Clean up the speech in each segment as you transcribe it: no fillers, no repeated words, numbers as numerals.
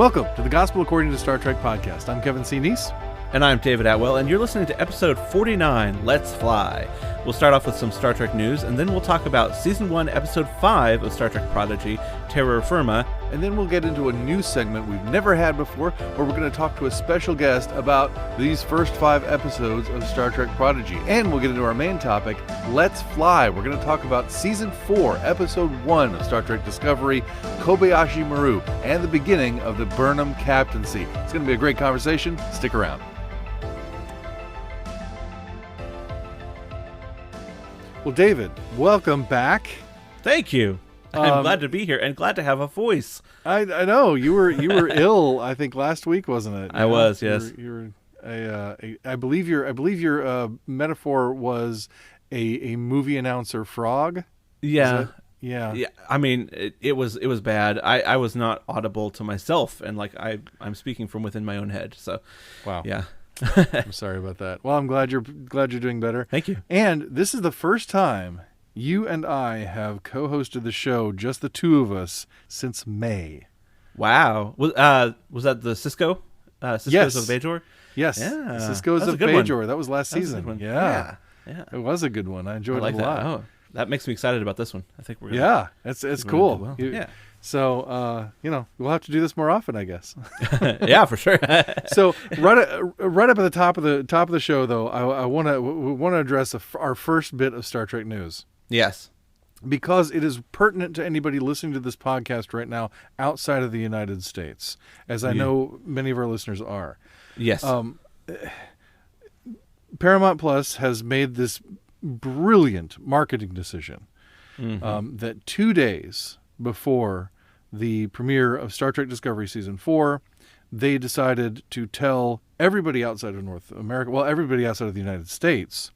Welcome to the Gospel According to Star Trek podcast. I'm Kevin C. Neese. And I'm David Atwell, and you're listening to episode 49, Let's Fly. We'll start off with some Star Trek news, and then we'll talk about Season 1, Episode 5 of Star Trek Prodigy, Terror Firma. And then we'll get into a new segment we've never had before, where we're going to talk to a special guest about these first 5 episodes of Star Trek Prodigy. And we'll get into our main topic, Let's Fly. We're going to talk about Season 4, Episode 1 of Star Trek Discovery, Kobayashi Maru, and the beginning of the Burnham captaincy. It's going to be a great conversation. Stick around. Well, David, welcome back. Thank you. I'm glad to be here and glad to have a voice. I know you were ill. I think last week, wasn't it? I was, yes. I believe your metaphor was a movie announcer frog. Yeah. Yeah. I mean, it was bad. I was not audible to myself, and I'm speaking from within my own head. So, wow. Yeah. I'm sorry about that. Well, I'm glad you're doing better. Thank you. And this is the first time you and I have co-hosted the show, just the two of us, since May. Wow. Was that the Cisco? Cisco's Yes. of Bajor? Yes. Yeah. Cisco's of Bajor. That was last season. One. Yeah. Yeah. It was a good one. I enjoyed it a lot. Oh, that makes me excited about this one. I think we're gonna, Yeah. It's cool. Well. Yeah. So, we'll have to do this more often, I guess. Yeah, for sure. So right up at the top of the show, though, I want to address our first bit of Star Trek news. Yes, because it is pertinent to anybody listening to this podcast right now outside of the United States, as I know many of our listeners are. Yes. Paramount Plus has made this brilliant marketing decision that 2 days before the premiere of Star Trek Discovery Season 4, they decided to tell everybody outside of North America, well, everybody outside of the United States,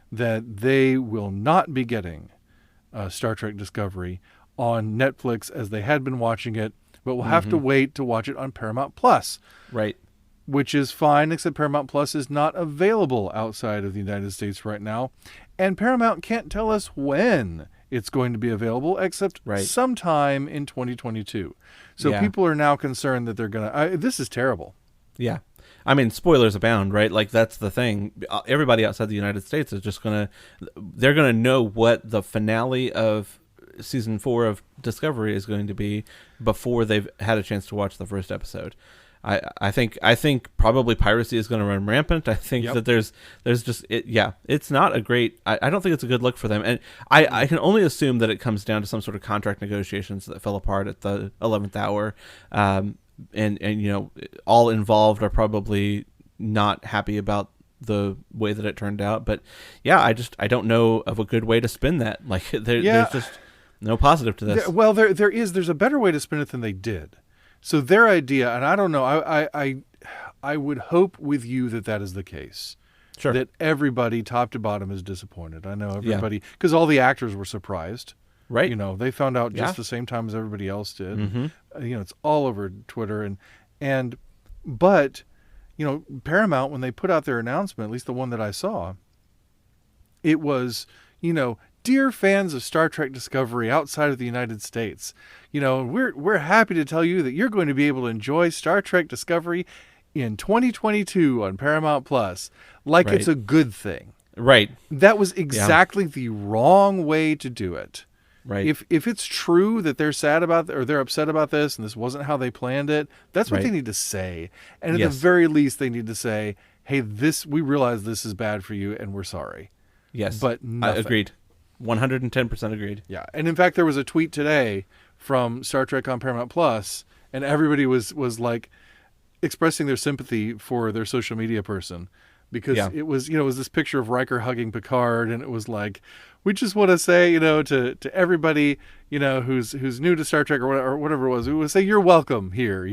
that they will not be getting Star Trek Discovery on Netflix as they had been watching it, but will have to wait to watch it on Paramount Plus. Right. Which is fine, except Paramount Plus is not available outside of the United States right now. And Paramount can't tell us when it's going to be available, except sometime in 2022. So people are now concerned that they're going to... this is terrible. Yeah. I mean, spoilers abound, right? Like, that's the thing. Everybody outside the United States is just they're going to know what the finale of Season 4 of Discovery is going to be before they've had a chance to watch the first episode. I think probably piracy is going to run rampant. I think that there's just it's not a great. I don't think it's a good look for them, and I can only assume that it comes down to some sort of contract negotiations that fell apart at the 11th hour, and all involved are probably not happy about the way that it turned out. But I don't know of a good way to spin that. Like there's just no positive to this. Well, there's a better way to spin it than they did. So their idea, and I don't know, I would hope with you that is the case. Sure. That everybody, top to bottom, is disappointed. I know everybody, because all the actors were surprised. Right. They found out just the same time as everybody else did. Mm-hmm. It's all over Twitter. But Paramount, when they put out their announcement, at least the one that I saw, it was, dear fans of Star Trek Discovery outside of the United States, we're happy to tell you that you're going to be able to enjoy Star Trek Discovery in 2022 on Paramount Plus, like it's a good thing. Right. That was exactly the wrong way to do it. Right. If it's true that they're sad about or they're upset about this and this wasn't how they planned it, that's what they need to say. And at the very least, they need to say, "Hey, we realize this is bad for you, and we're sorry." Yes. But nothing. Agreed. 110% agreed. Yeah. And in fact, there was a tweet today from Star Trek on Paramount Plus, and everybody was like expressing their sympathy for their social media person, because it was this picture of Riker hugging Picard, and it was like, we just want to say, to everybody, who's new to Star Trek or whatever it was, we would say you're welcome here,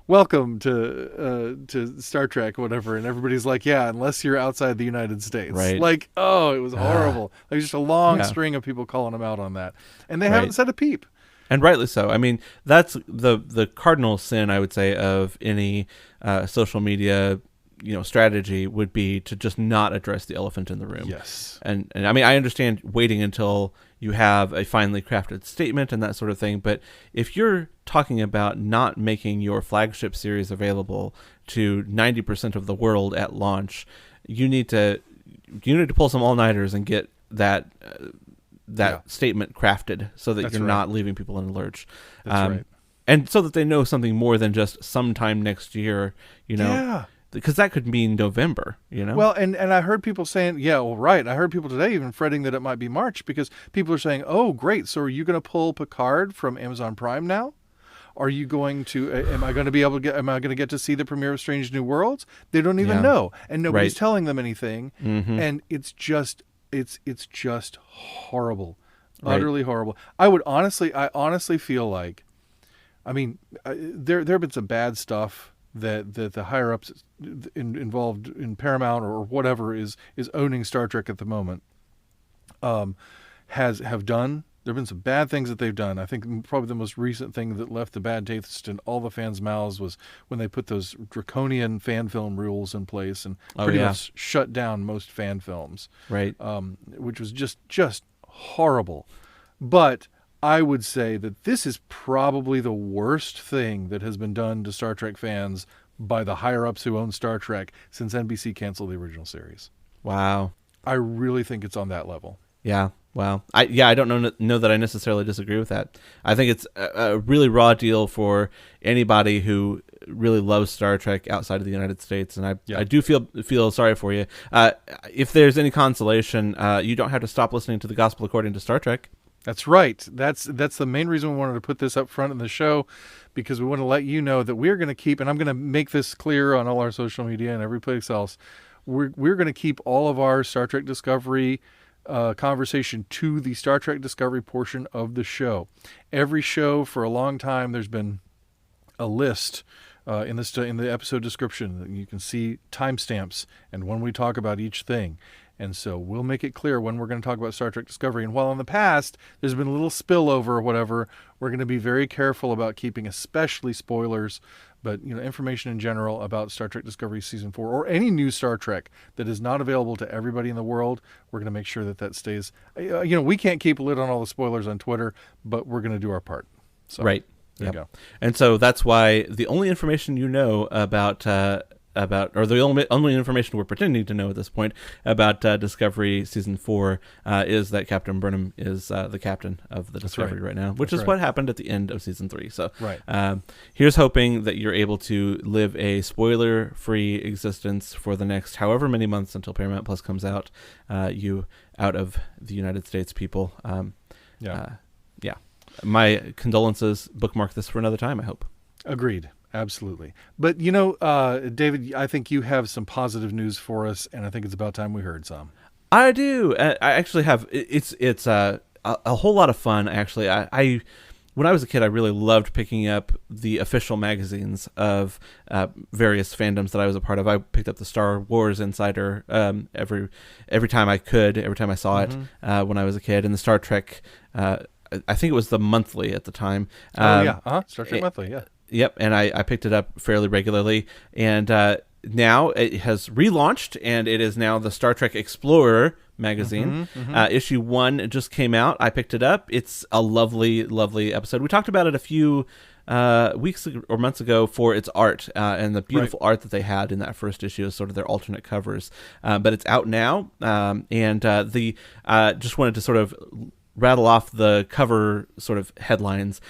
welcome to Star Trek, whatever. And everybody's like, yeah, unless you're outside the United States. Right. Like, oh, it was horrible. Like just a long string of people calling them out on that, and they haven't said a peep. And rightly so. I mean, that's the cardinal sin, I would say, of any social media strategy would be to just not address the elephant in the room. Yes. And I mean, I understand waiting until you have a finely crafted statement and that sort of thing. But if you're talking about not making your flagship series available to 90% of the world at launch, you need to pull some all-nighters and get that statement crafted so that you're not leaving people in the lurch. That's right. And so that they know something more than just sometime next year, because that could mean November, Well, and I heard people saying, right. I heard people today even fretting that it might be March, because people are saying, oh, great. So are you going to pull Picard from Amazon Prime now? Are you going to, am I going to get to see the premiere of Strange New Worlds? They don't even know. And nobody's telling them anything. Mm-hmm. And it's just horrible. Utterly horrible. I honestly feel like, there have been some bad stuff that the higher ups involved in Paramount or whatever is owning Star Trek at the moment have done. There have been some bad things that they've done. I think probably the most recent thing that left the bad taste in all the fans' mouths was when they put those draconian fan film rules in place and pretty much shut down most fan films. Right. Which was just horrible. But I would say that this is probably the worst thing that has been done to Star Trek fans by the higher-ups who own Star Trek since NBC canceled the original series. Wow. I really think it's on that level. Yeah. Wow. I don't know that I necessarily disagree with that. I think it's a really raw deal for anybody who really loves Star Trek outside of the United States, and I do feel sorry for you. If there's any consolation, you don't have to stop listening to the Gospel According to Star Trek. That's right. That's the main reason we wanted to put this up front in the show, because we want to let you know that we're going to keep, and I'm going to make this clear on all our social media and every place else, we're going to keep all of our Star Trek Discovery conversation to the Star Trek Discovery portion of the show. Every show for a long time, there's been a list in the episode description. You can see timestamps and when we talk about each thing. And so we'll make it clear when we're going to talk about Star Trek Discovery. And while in the past there's been a little spillover or whatever, we're going to be very careful about keeping especially spoilers, but information in general about Star Trek Discovery Season 4 or any new Star Trek that is not available to everybody in the world. We're going to make sure that stays. We can't keep a lid on all the spoilers on Twitter, but we're going to do our part. So, right. There you go. And so that's why the only information about the only information we're pretending to know at this point about Discovery Season 4 is that Captain Burnham is the captain of the Discovery right now, which is what happened at the end of Season 3. So here's hoping that you're able to live a spoiler-free existence for the next however many months until Paramount Plus comes out, you out of the United States people. My condolences. Bookmark this for another time, I hope. Agreed. Absolutely. But, David, I think you have some positive news for us, and I think it's about time we heard some. I do. I actually have. It's a whole lot of fun, actually. I when I was a kid, I really loved picking up the official magazines of various fandoms that I was a part of. I picked up the Star Wars Insider every time I could, every time I saw it when I was a kid, and the Star Trek, I think it was the monthly at the time. Star Trek Monthly, yeah. Yep, and I picked it up fairly regularly, and now it has relaunched, and it is now the Star Trek Explorer magazine. Issue 1 just came out. I picked it up. It's a lovely, lovely episode. We talked about it a few weeks or months ago for its art and the beautiful art that they had in that first issue as sort of their alternate covers. But it's out now, and just wanted to sort of rattle off the cover sort of headlines.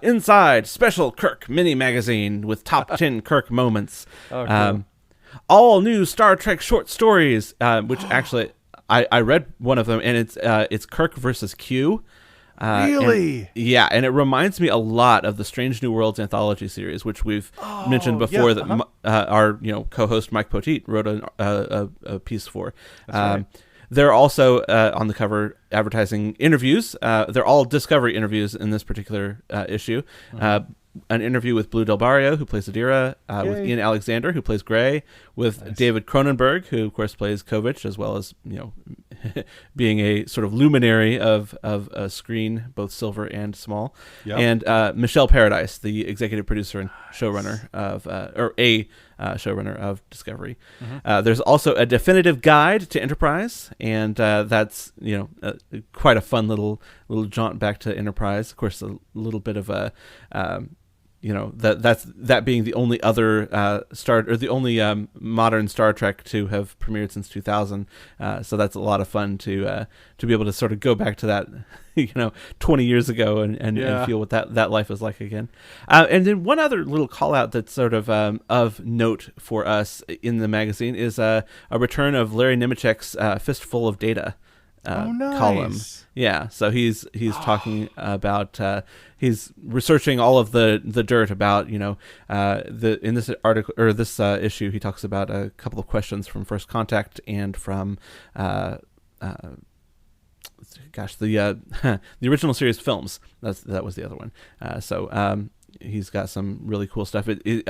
Inside, special Kirk mini magazine with top 10 Kirk moments. Oh, cool. All new Star Trek short stories, which actually I read one of them, and it's Kirk versus Q. Really? And it reminds me a lot of the Strange New Worlds anthology series, which we've mentioned before. Our co-host Mike Poteet wrote a piece for. That's right. They're also on the cover advertising interviews. They're all Discovery interviews in this particular issue. An interview with Blue Del Barrio, who plays Adira, with Ian Alexander, who plays Gray, with David Cronenberg, who of course plays Kovich, as well as being a sort of luminary of a screen, both silver and small. Yep. And Michelle Paradise, the executive producer and showrunner of, showrunner of Discovery. There's also a definitive guide to Enterprise, and that's quite a fun little jaunt back to Enterprise. Of course, a little bit of a that being the only other the only modern Star Trek to have premiered since 2000. So that's a lot of fun to be able to sort of go back to that 20 years ago and feel what that life is like again. And then one other little call out that's sort of note for us in the magazine is a return of Larry Nemechek's Fistful of Data nice. column. Yeah, so he's talking about he's researching all of the dirt about in this article or this issue. He talks about a couple of questions from First Contact and from the original series films. That was the other one. So he's got some really cool stuff. It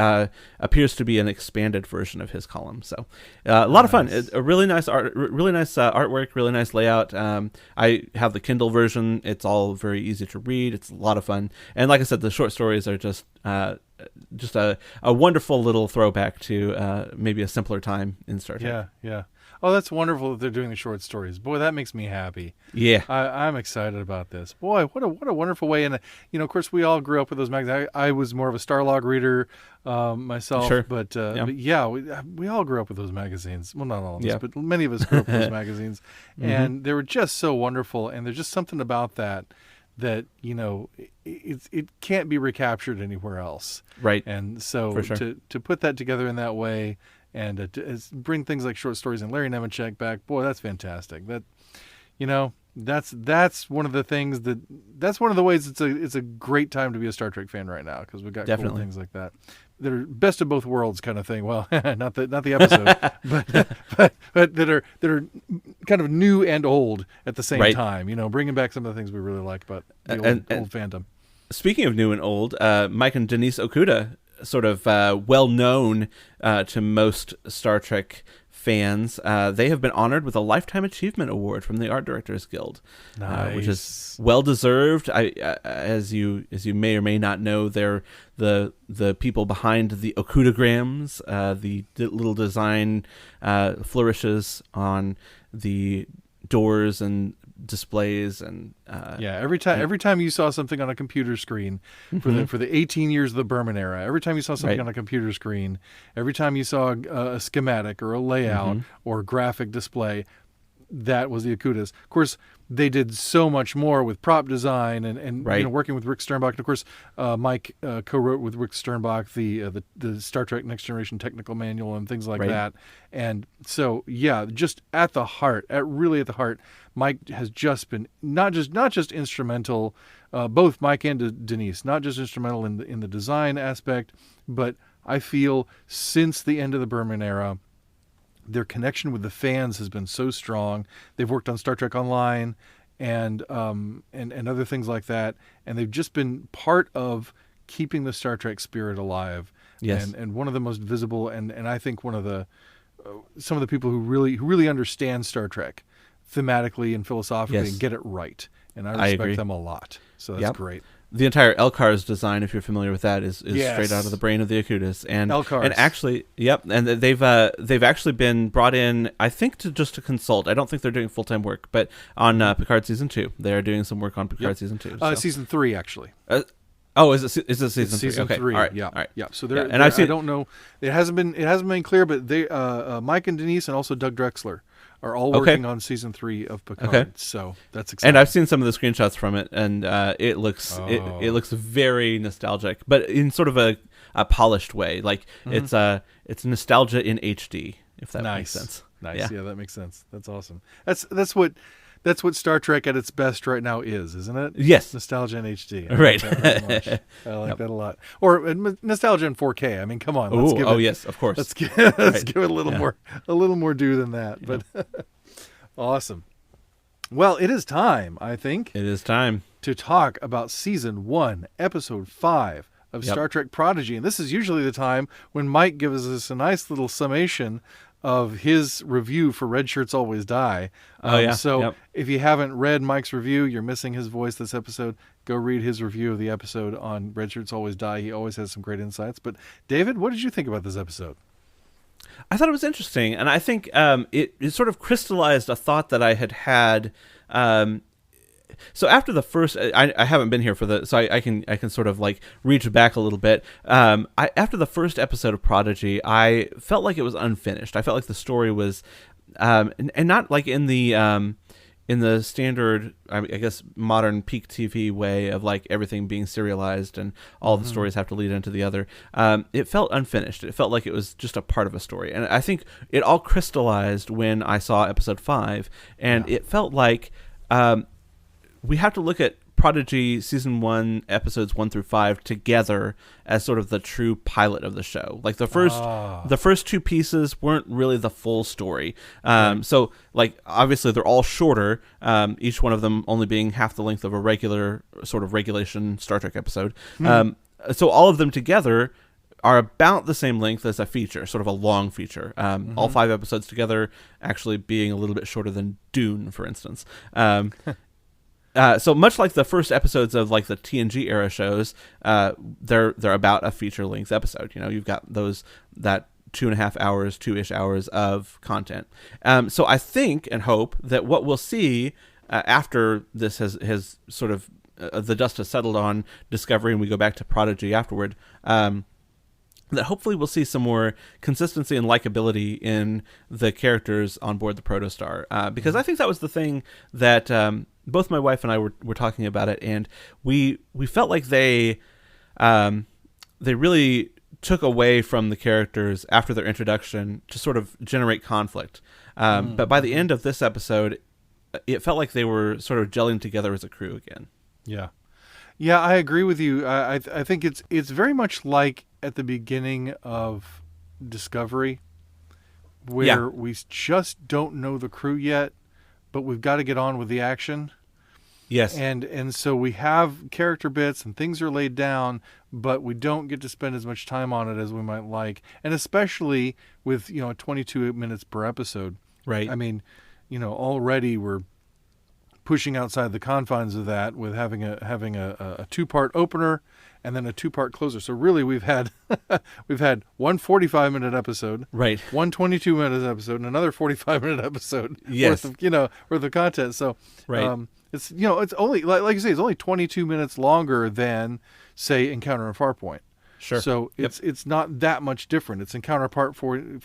appears to be an expanded version of his column. So a lot of fun. A really nice artwork, really nice layout. I have the Kindle version. It's all very easy to read. It's a lot of fun. And like I said, the short stories are just a wonderful little throwback to maybe a simpler time in Star Trek. Yeah. Oh, that's wonderful that they're doing the short stories. Boy, that makes me happy. Yeah. I'm excited about this. Boy, what a wonderful way. And, of course, we all grew up with those magazines. I was more of a Starlog reader myself. Sure. But we all grew up with those magazines. Well, not all of us, but many of us grew up with those magazines. And they were just so wonderful. And there's just something about that it can't be recaptured anywhere else. Right. And so For sure. to put that together in that way and to bring things like short stories and Larry Nemechek back, boy, that's fantastic. That, that's one of the things that's one of the ways it's a great time to be a Star Trek fan right now, because we've got cool things like that. That are best of both worlds kind of thing. Well, not the episode, but that are kind of new and old at the same time. Bringing back some of the things we really like about the old fandom. Speaking of new and old, Mike and Denise Okuda, sort of well known to most Star Trek fans, they have been honored with a Lifetime Achievement Award from the Art Directors Guild, which is well deserved. As you may or may not know, they're the people behind the Okudagrams, the little design flourishes on the doors and displays and every time you saw something on a computer screen for the 18 years of the Berman era, every time you saw something on a computer screen, every time you saw a schematic or a layout or graphic display, that was the Okudas. Of course, they did so much more with prop design and working with Rick Sternbach. And of course, Mike co-wrote with Rick Sternbach the Star Trek Next Generation technical manual and things like that. And so, just at the heart, Mike has just been not just instrumental, both Mike and Denise, not just instrumental in the design aspect, but I feel since the end of the Berman era, their connection with the fans has been so strong. They've worked on Star Trek Online and other things like that, and they've just been part of keeping the Star Trek spirit alive. Yes. And one of the most visible and I think one of the some of the people who really understand Star Trek thematically and philosophically and get it right. And I respect them a lot. So that's great. The entire Elcar's design, if you're familiar with that, is straight out of the brain of the Okudas, and actually, and they've actually been brought in, I think, to consult. I don't think they're doing full-time work, but on Picard season 2, they are Picard season 2. So. Season 3 actually. Is it season 3? Season 3. All right. Yeah. All right. Yeah. So and I don't know. It hasn't been clear, but they Mike and Denise and also Doug Drexler are all working on season 3 of Picard. Okay. So that's exciting. And I've seen some of the screenshots from it, and it looks it looks very nostalgic, but in sort of a polished way. Like it's nostalgia in HD, if that makes sense. Nice. Yeah, that makes sense. That's awesome. That's what Star Trek at its best right now isn't it? Yes. Nostalgia in HD. I like that a lot. Or nostalgia in 4K. I mean, come on. Yes, of course. Let's give it a little more due than that. Yeah. But awesome. Well, it is time, I think. It is time to talk about season 1, episode 5 of Star Trek Prodigy. And this is usually the time when Mike gives us a nice little summation of his review for Red Shirts Always Die. So if you haven't read Mike's review, you're missing his voice this episode. Go read his review of the episode on Red Shirts Always Die. He always has some great insights. But David, what did you think about this episode? I thought it was interesting, and I think it sort of crystallized a thought that I had. So after the first, I haven't been here for so I can sort of like reach back a little bit. After the first episode of Prodigy, I felt like it was unfinished. I felt like the story was, and not like in the standard, I guess, modern peak TV way of like everything being serialized and all the stories have to lead into the other. It felt unfinished. It felt like it was just a part of a story. And I think it all crystallized when I saw episode 5. And it felt like we have to look at Prodigy season 1 episodes 1 through 5 together as sort of the true pilot of the show. Like the first 2 pieces weren't really the full story. So like obviously they're all shorter, each one of them only being half the length of a regular sort of regulation Star Trek episode. So all of them together are about the same length as a feature, sort of a long feature. All 5 episodes together actually being a little bit shorter than Dune, for instance. So much like the first episodes of like the TNG era shows, they're about a feature length episode. You know, you've got that 2.5 hours, 2-ish hours of content. So I think and hope that what we'll see after this has sort of the dust has settled on Discovery and we go back to Prodigy afterward, that hopefully we'll see some more consistency and likability in the characters on board the Protostar. Because I think that was the thing that both my wife and I were talking about it, and we felt like they really took away from the characters after their introduction to sort of generate conflict. But by the end of this episode, it felt like they were sort of gelling together as a crew again. Yeah, I agree with you. I think it's very much like at the beginning of Discovery, where we just don't know the crew yet, but we've got to get on with the action. Yes. And so we have character bits and things are laid down, but we don't get to spend as much time on it as we might like. And especially with, 22 minutes per episode. Right. I mean, already we're pushing outside the confines of that with having a 2-part opener and then a 2-part closer. So really we've had one 45-minute episode, right, one 22-minute episode, and another 45-minute episode yes. worth of content. So right. It's it's only like you say, it's only 22 minutes longer than say Encounter and Farpoint. Sure. So it's not that much different. It's Encounter at Farpoint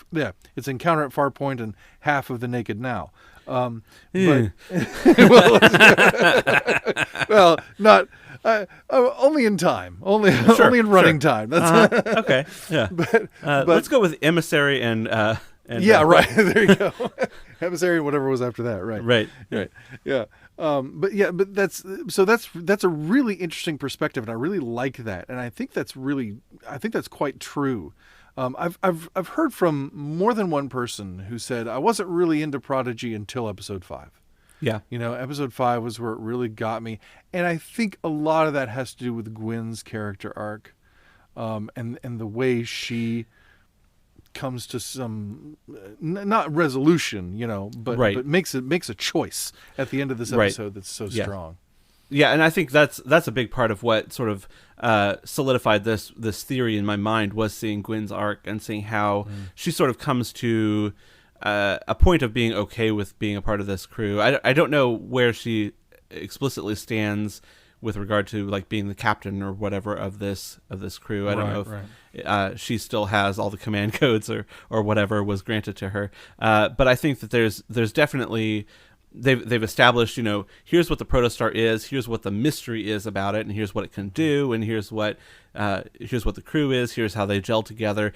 and half of The Naked Now. But well, not only in time, only in running time. That's okay. Yeah. But let's go with Emissary and right. There you go. Emissary and whatever was after that. Right. Yeah. But that's a really interesting perspective, and I really like that, and I think that's quite true. I've heard from more than one person who said I wasn't really into Prodigy until episode 5. Yeah. Episode 5 was where it really got me, and I think a lot of that has to do with Gwen's character arc, and the way she comes to some not resolution, but makes a choice at the end of this episode that's so strong. Yeah, and I think that's a big part of what sort of solidified this theory in my mind, was seeing Gwen's arc and seeing how she sort of comes to a point of being okay with being a part of this crew. I don't know where she explicitly stands with regard to like being the captain or whatever of this crew. I don't know if she still has all the command codes or whatever was granted to her. But I think that there's definitely they've established, here's what the Protostar is, here's what the mystery is about it, and here's what it can do, and here's what the crew is, here's how they gel together.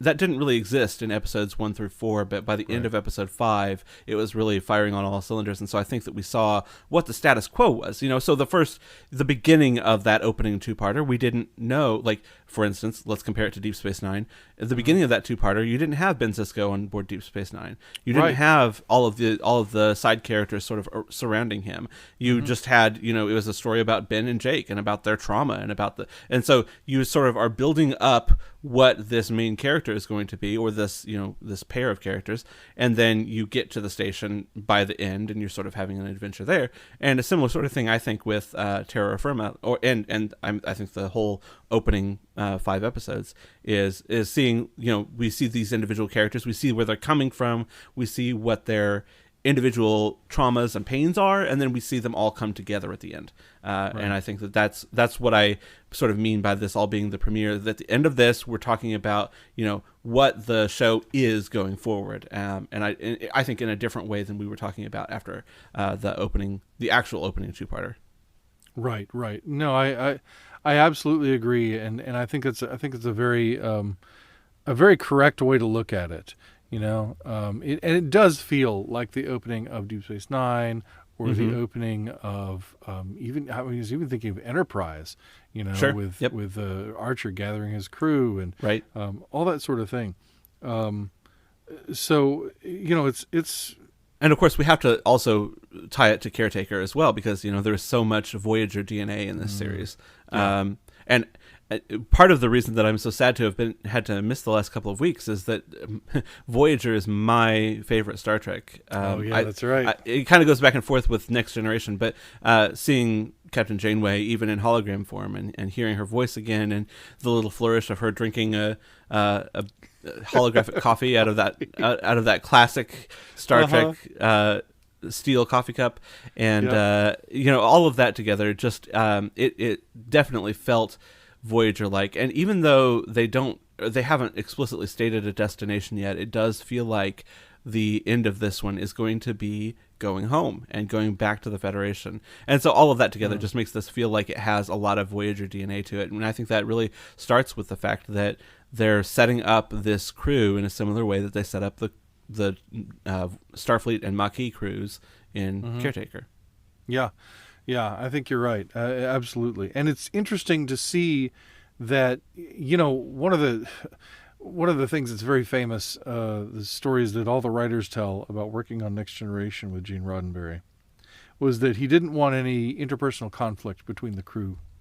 That didn't really exist in episodes 1 through 4, but by the end of episode 5, it was really firing on all cylinders. And so I think that we saw what the status quo was. So the beginning of that opening 2-parter, we didn't know. Like for instance, let's compare it to Deep Space Nine. At the beginning of that two-parter, you didn't have Ben Sisko on board Deep Space Nine. You didn't have all of the side characters sort of surrounding him. You just had, it was a story about Ben and Jake and about their trauma and so you sort of are building up what this main character is going to be, or this this pair of characters, and then you get to the station by the end, and you're sort of having an adventure there. And a similar sort of thing, I think, with Terra Firma, I think the whole opening 5 episodes is seeing, we see these individual characters, we see where they're coming from, we see what their individual traumas and pains are, and then we see them all come together at the end. And I think that's what I sort of mean by this all being the premiere. That at the end of this, we're talking about what the show is going forward, and I think in a different way than we were talking about after the actual opening two-parter. Right. No, I absolutely agree, and I think it's a very correct way to look at it. And it does feel like the opening of Deep Space Nine, or the opening of I was even thinking of Enterprise, with Archer gathering his crew and all that sort of thing. So it's. And of course, we have to also tie it to Caretaker as well, because there's so much Voyager DNA in this series, and part of the reason that I'm so sad to have had to miss the last couple of weeks is that Voyager is my favorite Star Trek. That's right. It kind of goes back and forth with Next Generation, but seeing Captain Janeway even in hologram form and hearing her voice again, and the little flourish of her drinking a holographic coffee out of that classic Star Trek steel coffee cup, and all of that together, just it definitely felt Voyager-like. And even though they haven't explicitly stated a destination yet, it does feel like the end of this one is going to be going home and going back to the Federation. And so all of that together just makes this feel like it has a lot of Voyager DNA to it. And I think that really starts with the fact that they're setting up this crew in a similar way that they set up the Starfleet and Maquis crews in Caretaker. Yeah, I think you're right. Absolutely. And it's interesting to see that, one of the things that's very famous, the stories that all the writers tell about working on Next Generation with Gene Roddenberry, was that he didn't want any interpersonal conflict between the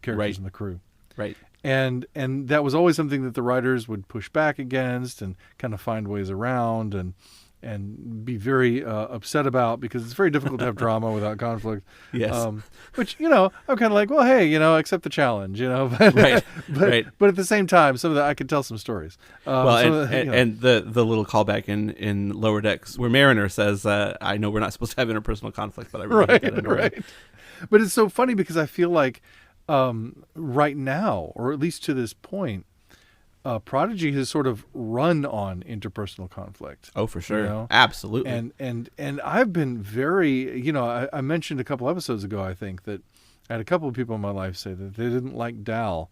characters in the crew. Right. And that was always something that the writers would push back against and kind of find ways around and be very upset about, because it's very difficult to have drama without conflict. Yes. Which, I'm kind of like, well, hey, accept the challenge, but, right. But at the same time, some of that I could tell some stories. And the little callback in Lower Decks where Mariner says, I know we're not supposed to have interpersonal conflict, but I really hate that anyway. Right. But it's so funny because I feel like right now, or at least to this point, Prodigy has sort of run on interpersonal conflict. Oh, for sure. Absolutely. And I've been very, I mentioned a couple episodes ago, I think, that I had a couple of people in my life say that they didn't like Dal.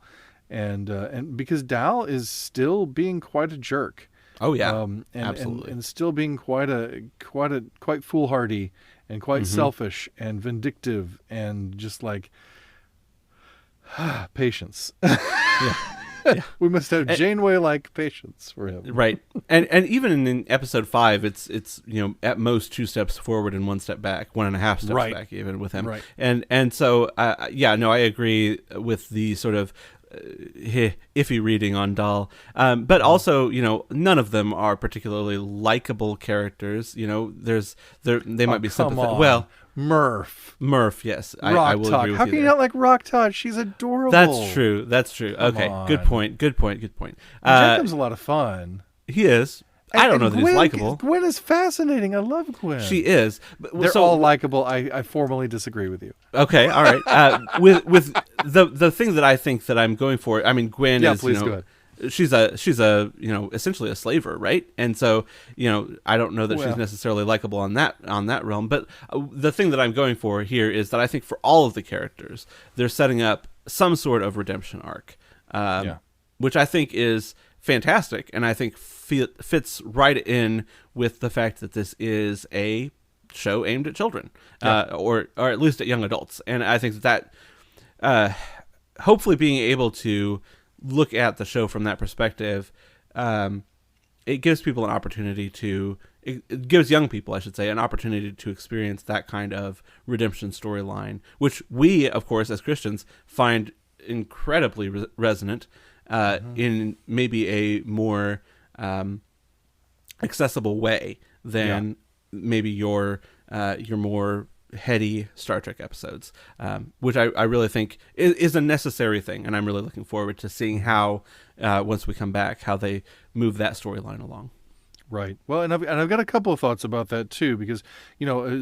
And because Dal is still being quite a jerk. Oh, yeah. Absolutely. And still being quite foolhardy and quite selfish and vindictive and just like patience. Yeah. Yeah. We must have Janeway-like patience for him. Right. And even in episode 5, it's at most 2 steps forward and 1 step back, 1.5 steps back even with him. Right. And so, I agree with the sort of iffy reading on Dal. But also, none of them are particularly likable characters. They might be sympathetic. Well, Murph, yes, I will agree with you. How can you not like Rock Todd? She's adorable. That's true. Okay, on. Good point. Jacob's a lot of fun. He is. I don't know that he's likable. Gwen is fascinating. I love Gwen. She is. They're all likable. I formally disagree with you. Okay, all right. With the thing that I think that I'm going for, I mean, Gwen is. Please go ahead. She's essentially a slaver, right? And so I don't know that she's necessarily likable on that realm. But the thing that I'm going for here is that I think for all of the characters, they're setting up some sort of redemption arc, which I think is fantastic, and I think fits right in with the fact that this is a show aimed at children, or at least at young adults. And I think that hopefully being able to look at the show from that perspective, it gives people an opportunity to. It gives young people, I should say, an opportunity to experience that kind of redemption storyline, which we, of course, as Christians, find incredibly resonant in maybe a more accessible way than maybe your more heady Star Trek episodes, which I really think is a necessary thing, and I'm really looking forward to seeing how, once we come back, how they move that storyline along. Right. Well, and I've got a couple of thoughts about that too, because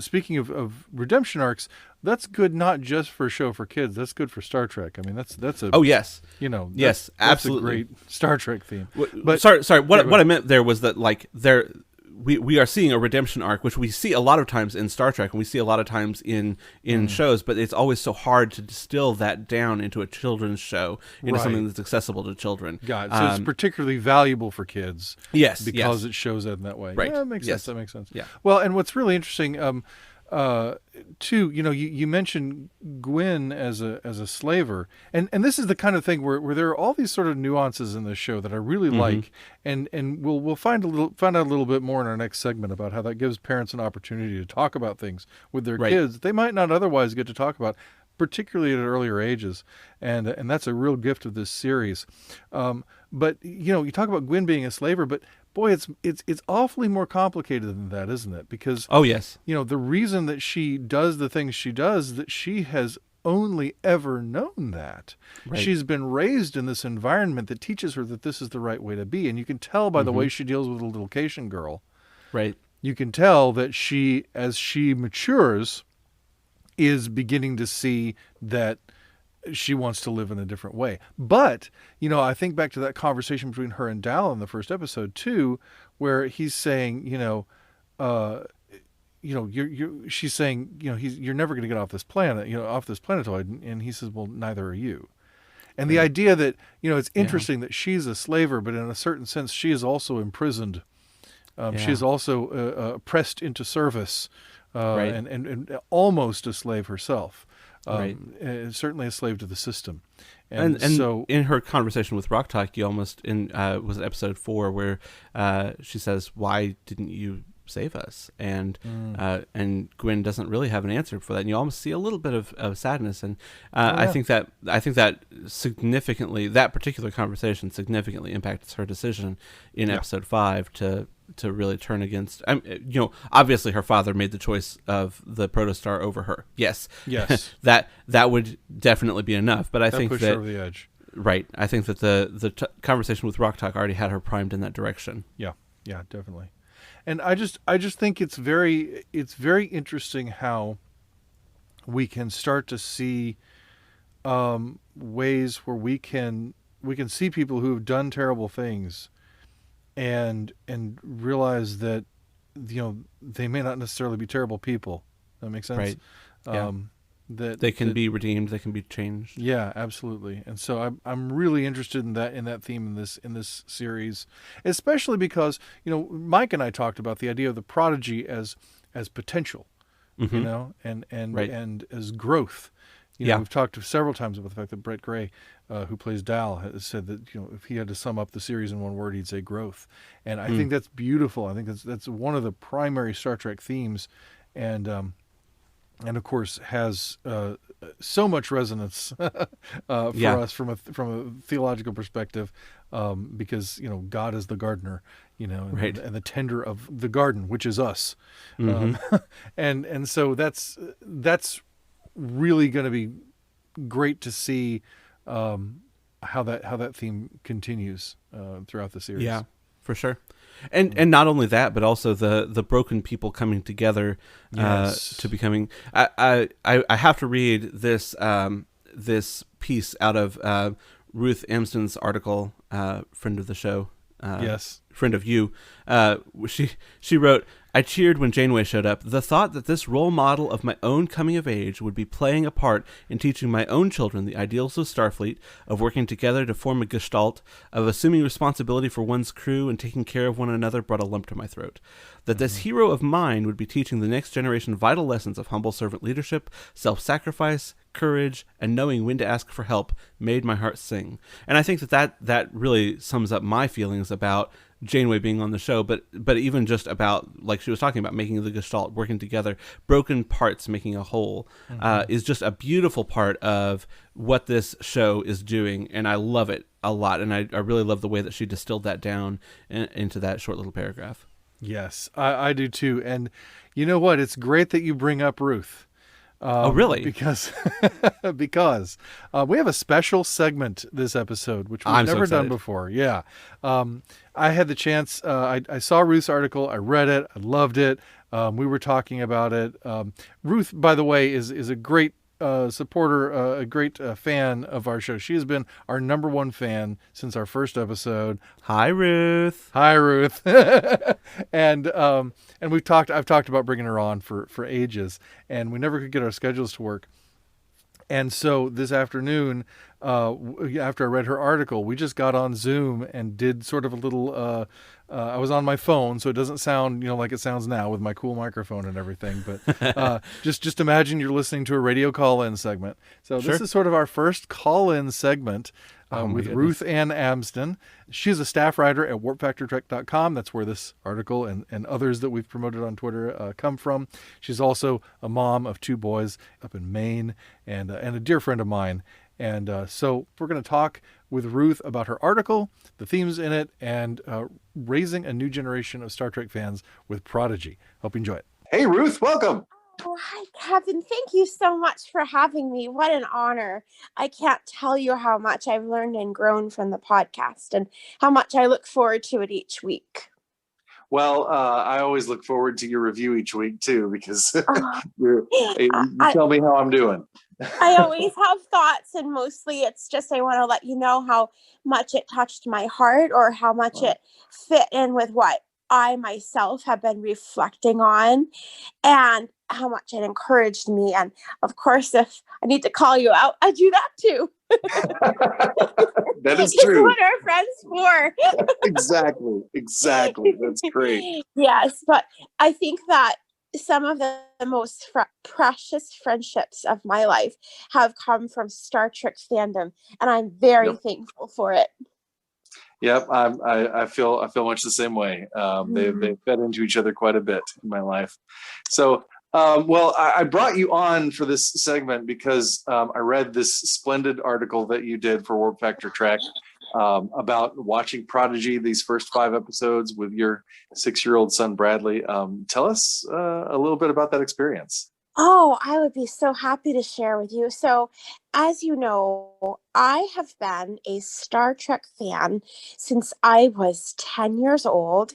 speaking of redemption arcs, that's good not just for a show for kids. That's good for Star Trek. I mean, that's a yes, yes, absolutely, that's a great Star Trek theme. But sorry. What I meant there was that we are seeing a redemption arc, which we see a lot of times in Star Trek, and we see a lot of times in shows, but it's always so hard to distill that down into a children's show, into something that's accessible to children. So it's particularly valuable for kids. Yes, because it shows that in that way. Right. Yeah, that makes sense. That makes sense. Yeah. Well, and what's really interesting, too, you mentioned Gwyn as a slaver, and this is the kind of thing where there are all these sort of nuances in this show that I really like, and we'll find out a little bit more in our next segment about how that gives parents an opportunity to talk about things with their kids that they might not otherwise get to talk about, particularly at earlier ages, and that's a real gift of this series. But you talk about Gwyn being a slaver, but boy, it's awfully more complicated than that, isn't it? Because the reason that she does the things she does, that she has only ever known that. She's been raised in this environment that teaches her that this is the right way to be, and you can tell by the way she deals with a little Cation girl. Right. You can tell that she, as she matures, is beginning to see that she wants to live in a different way. But, I think back to that conversation between her and Dal in the first episode too, where he's saying, she's saying, you're never going to get off this planet, off this planetoid. And he says, well, neither are you. And the idea that, it's interesting that she's a slaver, but in a certain sense, she is also imprisoned. She is also pressed into service, and almost a slave herself. Certainly a slave to the system, and so in her conversation with Rock Talk, you almost was it episode 4 where she says, "Why didn't you save us?" And Gwyn doesn't really have an answer for that, and you almost see a little bit of sadness. And I think that significantly, that particular conversation significantly impacts her decision in episode 5 to really turn against. Obviously her father made the choice of the protostar over her. Yes. that would definitely be enough. But I think pushed that her over the edge. Right. I think that the conversation with Rock Talk already had her primed in that direction. Yeah, definitely. And I just think it's very interesting how we can start to see ways where we can see people who have done terrible things and realize that they may not necessarily be terrible people. That makes sense. Right. That they can be redeemed, they can be changed. Yeah, absolutely. And so I'm really interested in that theme in this series, especially because Mike and I talked about the idea of the Prodigy as potential, and as growth. We've talked several times about the fact that Brett Gray, who plays Dal, has said that if he had to sum up the series in one word, he'd say growth. And I think that's beautiful. I think that's one of the primary Star Trek themes, and of course has so much resonance for us from a theological perspective, because God is the gardener, and the tender of the garden, which is us, and so that's really going to be great to see how that theme continues throughout the series. Yeah, for sure. And not only that, but also the broken people coming together to becoming. I have to read this this piece out of Ruth Amsden's article, friend of the show. Yes. friend of you, she wrote, I cheered when Janeway showed up. The thought that this role model of my own coming of age would be playing a part in teaching my own children the ideals of Starfleet, of working together to form a gestalt, of assuming responsibility for one's crew and taking care of one another brought a lump to my throat. That this hero of mine would be teaching the next generation vital lessons of humble servant leadership, self-sacrifice, courage, and knowing when to ask for help made my heart sing. And I think that really sums up my feelings about Janeway being on the show, but even just about, like she was talking about, making the gestalt, working together, broken parts making a whole, is just a beautiful part of what this show is doing, and I love it a lot, and I really love the way that she distilled that down into that short little paragraph. Yes, I do too. And you know what? It's great that you bring up Ruth. Oh, really? Because we have a special segment this episode, which we've never done before. Yeah. I had the chance. I saw Ruth's article. I read it. I loved it. We were talking about it. Ruth, by the way, is a great supporter, a great fan of our show. She has been our number one fan since our first episode. Hi, Ruth. Hi, Ruth. And I've talked about bringing her on for ages, and we never could get our schedules to work. And so this afternoon, after I read her article, we just got on Zoom and did sort of a little, I was on my phone, so it doesn't sound, like it sounds now with my cool microphone and everything. But just imagine you're listening to a radio call-in segment. So this is sort of our first call-in segment with Ruth Anne Amsden. She's a staff writer at warpfactortrek.com. That's where this article and others that we've promoted on Twitter come from. She's also a mom of 2 boys up in Maine and a dear friend of mine. And so we're going to talk with Ruth about her article, the themes in it, and raising a new generation of Star Trek fans with Prodigy. Hope you enjoy it. Hey, Ruth, welcome. Oh, hi, Kevin. Thank you so much for having me. What an honor. I can't tell you how much I've learned and grown from the podcast and how much I look forward to it each week. Well, I always look forward to your review each week, too, because you tell me how I'm doing. I always have thoughts, and mostly it's just I want to let you know how much it touched my heart or how much it fit in with what I myself have been reflecting on and how much it encouraged me. And of course, if I need to call you out, I do that too. That is true. What are friends for? Exactly. That's great. Yes, but I think that some of the most precious friendships of my life have come from Star Trek fandom, and I'm very thankful for it. Yep, I feel much the same way. They fed into each other quite a bit in my life. So, I brought you on for this segment because I read this splendid article that you did for Warp Factor Trek about watching Prodigy, these first 5 episodes with your 6-year-old son Bradley. Tell us a little bit about that experience. Oh, I would be so happy to share with you. So, as you know, I have been a Star Trek fan since I was 10 years old.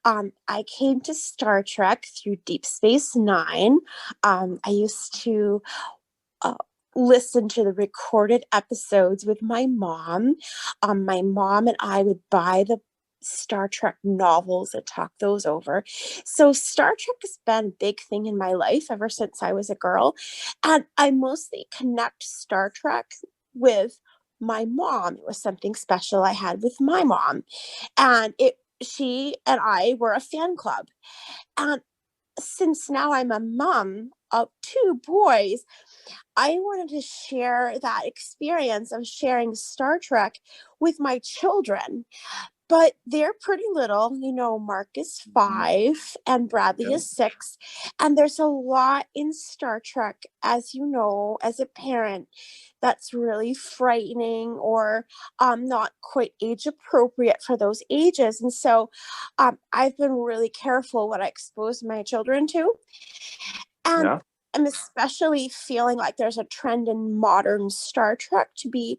I came to Star Trek through Deep Space Nine. I used to listen to the recorded episodes with my mom. My mom and I would buy the Star Trek novels and talk those over. So Star Trek has been a big thing in my life ever since I was a girl. And I mostly connect Star Trek with my mom. It was something special I had with my mom. And she and I were a fan club. And since now I'm a mom of 2 boys, I wanted to share that experience of sharing Star Trek with my children. But they're pretty little, Mark is 5 and Bradley is 6. And there's a lot in Star Trek, as you know, as a parent, that's really frightening or not quite age appropriate for those ages. And so I've been really careful what I expose my children to. And I'm especially feeling like there's a trend in modern Star Trek to be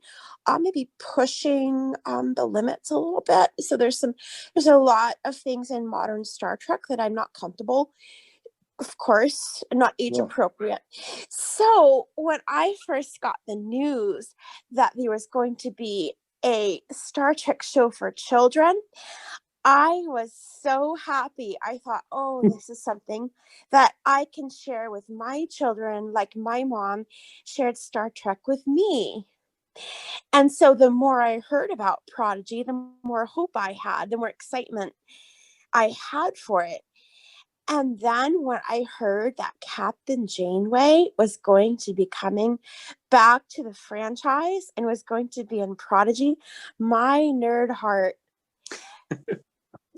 maybe pushing the limits a little bit. So there's a lot of things in modern Star Trek that I'm not comfortable, of course, not age appropriate. So when I first got the news that there was going to be a Star Trek show for children, I was so happy. I thought, oh, this is something that I can share with my children, like my mom shared Star Trek with me. And so the more I heard about Prodigy, the more hope I had, the more excitement I had for it. And then when I heard that Captain Janeway was going to be coming back to the franchise and was going to be in Prodigy, my nerd heart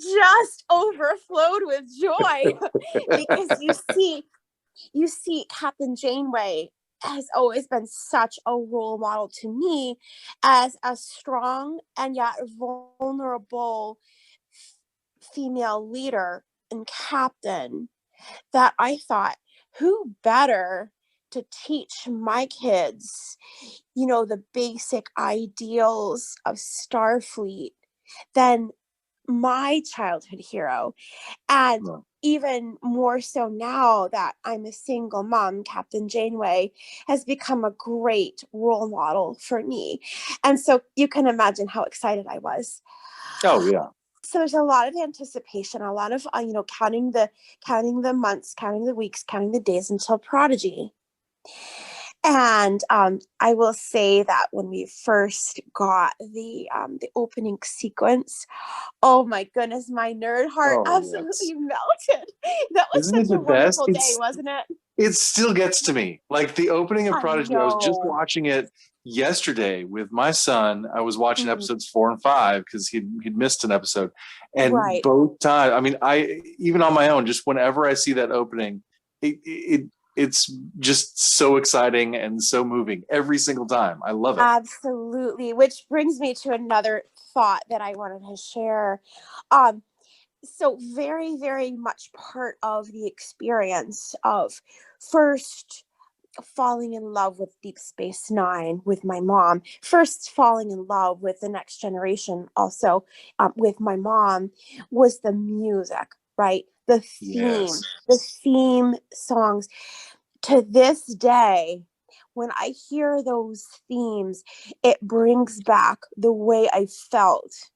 just overflowed with joy because you see Captain Janeway has always been such a role model to me as a strong and yet vulnerable female leader and captain, that I thought, who better to teach my kids, the basic ideals of Starfleet than my childhood hero. And Yeah. even more so now that I'm a single mom, Captain Janeway has become a great role model for me. And so you can imagine how excited I was. Oh yeah. So there's a lot of anticipation, a lot of counting the months, counting the weeks, counting the days until Prodigy. And I will say that when we first got the opening sequence, oh my goodness, my nerd heart Oh, absolutely melted. That was isn't it such the a best? wonderful day, wasn't it? It still gets to me. Like the opening of I Prodigy, I was just know. watching it yesterday with my son. I was watching Mhm. episodes 4 and 5 because he'd missed an episode, and Right. both times. I mean, I even on my own, just whenever I see that opening, it's just so exciting and so moving every single time. I love it. Absolutely. Which brings me to another thought that I wanted to share. Um, so very, very much part of the experience of first falling in love with Deep Space Nine with my mom, first falling in love with The Next Generation also with my mom, was the music, right? The Yes. theme songs. To this day, when I hear those themes, it brings back the way I felt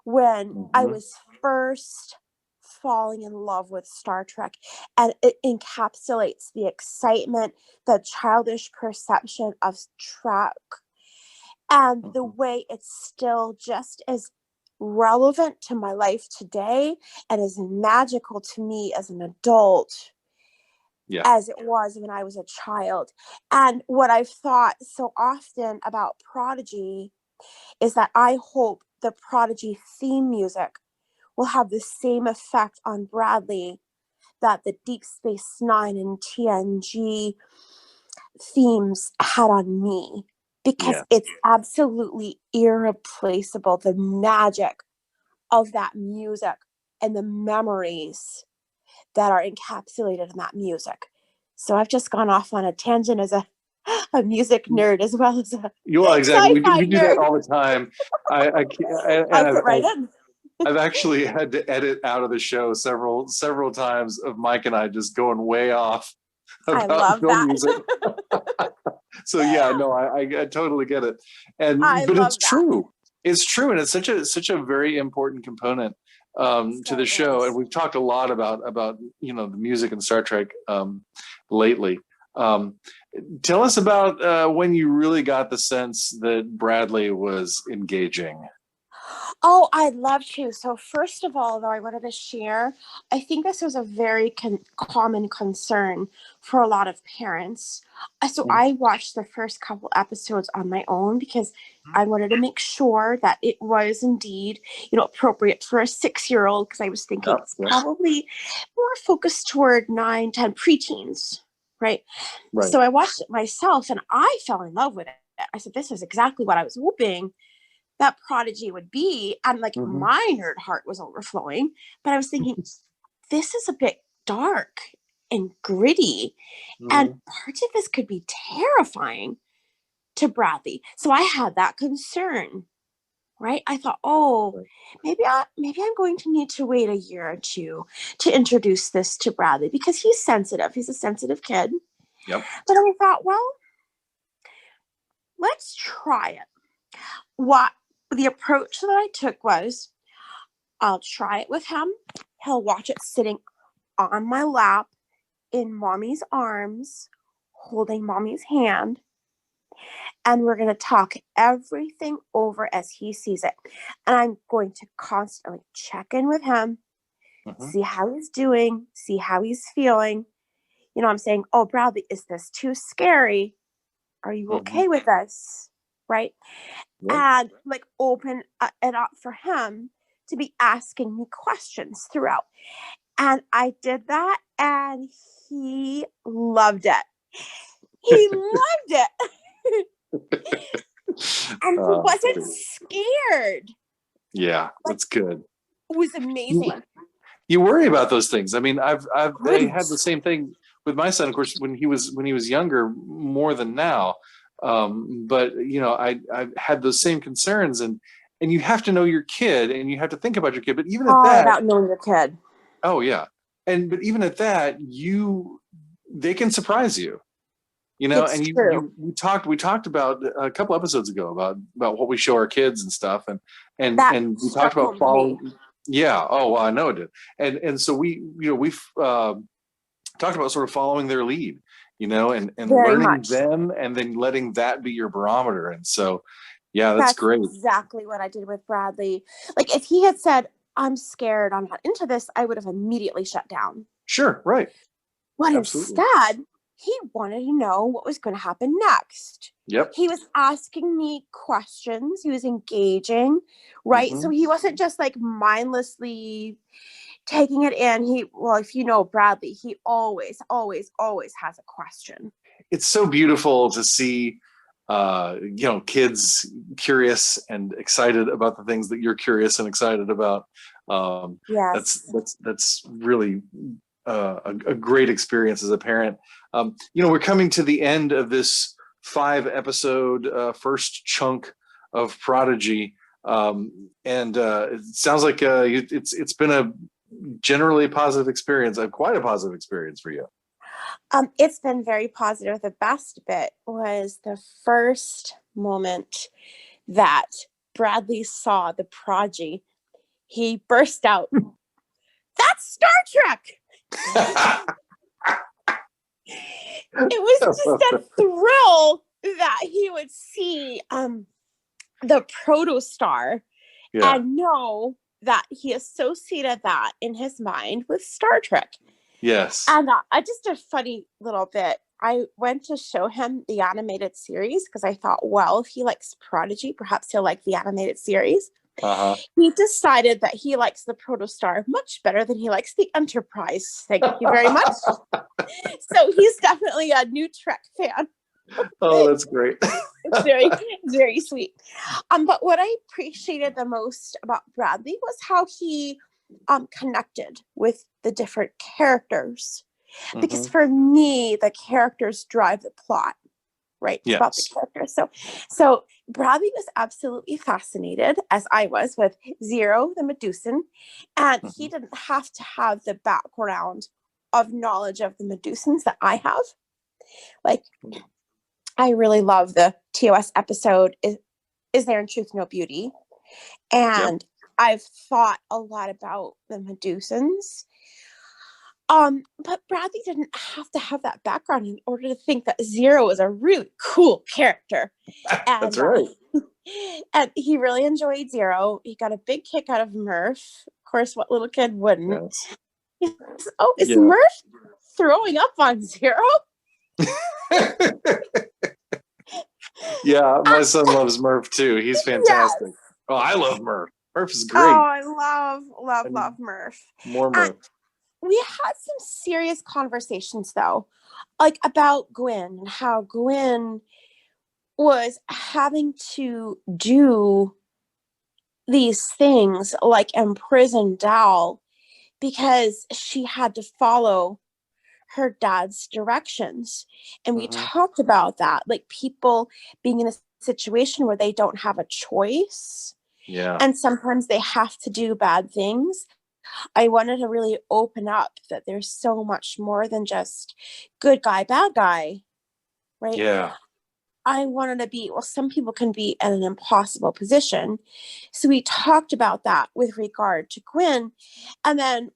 when I Mhm. was first falling in love with Star Trek. And it encapsulates the excitement, the childish perception of Trek, and the Mhm. way it's still just as relevant to my life today and as magical to me as an adult Yeah. as it was when I was a child. And what I've thought so often about Prodigy is that I hope the Prodigy theme music will have the same effect on Bradley that the Deep Space Nine and TNG themes had on me, because Yeah. it's absolutely irreplaceable. The magic of that music and the memories that are encapsulated in that music. So I've just gone off on a tangent as a music nerd as well as a You are exactly. We sci-fi do that nerd. all the time. I can't, I and fit right in. I've actually had to edit out of the show several times of Mike and I just going way off I about love film that. music. So yeah, no, I totally get it. I But it's love that. true. It's true, and it's such a very important component to the So show. And is. we've talked a lot about the music in Star Trek lately. Um, Tell us about when you really got the sense that Bradley was engaging. Oh, I'd love to. So first of all, though, I wanted to share, I think this was a very common concern for a lot of parents. So Mhm. I watched the first couple episodes on my own because I wanted to make sure that it was indeed, appropriate for a 6-year-old, because I was thinking Yep. it's probably more focused toward 9, 10 preteens, right? Right. So I watched it myself and I fell in love with it. I said, this is exactly what I was hoping that Prodigy would be. And like Hmm. my nerd heart was overflowing, but I was thinking, this is a bit dark and gritty, and Hmm. parts of this could be terrifying to Bradley. So I had that concern, right? I thought, oh, Right. maybe I'm going to need to wait a year or two to introduce this to Bradley, because he's sensitive. He's a sensitive kid. Yep. But I thought, well, let's try it. What the approach that I took was, I'll try it with him. He'll watch it sitting on my lap in mommy's arms, holding mommy's hand. And we're going to talk everything over as he sees it. And I'm going to constantly check in with him, see how he's doing, see how he's feeling. You know, I'm saying, oh, Bradley, is this too scary? Are you okay with this? Right? And like open it up for him to be asking me questions throughout. And I did that and he loved it. He loved it. And he wasn't scared. Yeah, that's good. It was amazing. You worry about those things. I mean, I had the same thing with my son, of course, when he was younger, more than now. But you know, I had those same concerns, and you have to know your kid, and you have to think about your kid. But even at that, about knowing your kid. Oh yeah, but even at that, they can surprise you. You know, It's and true. we talked about a couple episodes ago about what we show our kids and stuff, and we talked about following. Yeah. Oh, well, I know it did. And so we've talked about sort of following their lead, you know, and learning them, and then letting that be your barometer. And so, yeah, that's great. Exactly what I did with Bradley. Like if he had said, "I'm scared, I'm not into this," I would have immediately shut down. Sure. Right. But Absolutely. instead, he wanted to know what was going to happen next. Yep. He was asking me questions. He was engaging, right? So he wasn't just like mindlessly taking it in. If you know Bradley, he always has a question. It's so beautiful to see, kids curious and excited about the things that you're curious and excited about. Yes. That's really a great experience as a parent. We're coming to the end of this 5-episode first chunk of Prodigy, and it sounds like it's been a generally positive experience, quite a positive experience for you. It's been very positive. The best bit was the first moment that Bradley saw the Prodigy. He burst out, "That's Star Trek!" It was just a thrill that he would see the protostar and know that he associated that in his mind with Star Trek. Yes. And just a funny little bit. I went to show him the animated series because I thought, well, if he likes Prodigy, perhaps he'll like the animated series. He decided that he likes the Protostar much better than he likes the Enterprise. Thank you very much. So he's definitely a new Trek fan. Oh, that's great. It's very, very sweet. But what I appreciated the most about Bradley was how he connected with the different characters. Because for me, the characters drive the plot. Right, yes. About the characters. So Bradley was absolutely fascinated, as I was, with Zero, the Medusan, and he didn't have to have the background of knowledge of the Medusans that I have. Like, I really love the TOS episode, Is There in Truth No Beauty? And I've thought a lot about the Medusans. But Bradley didn't have to have that background in order to think that Zero is a really cool character. And, that's right. And he really enjoyed Zero. He got a big kick out of Murph. Of course, what little kid wouldn't? Yes. Is Murph throwing up on Zero? Yeah, my son loves Murph too. He's fantastic. Yes. Oh, I love Murph. Murph is great. Oh, I love Murph. More Murph. We had some serious conversations, though, like about Gwyn and how Gwyn was having to do these things like imprison Dal because she had to follow her dad's directions. And we talked about that, like people being in a situation where they don't have a choice. Yeah. And sometimes they have to do bad things. I wanted to really open up that there's so much more than just good guy, bad guy, right? Yeah. I wanted to be, well, some people can be in an impossible position. So we talked about that with regard to Gwen. And then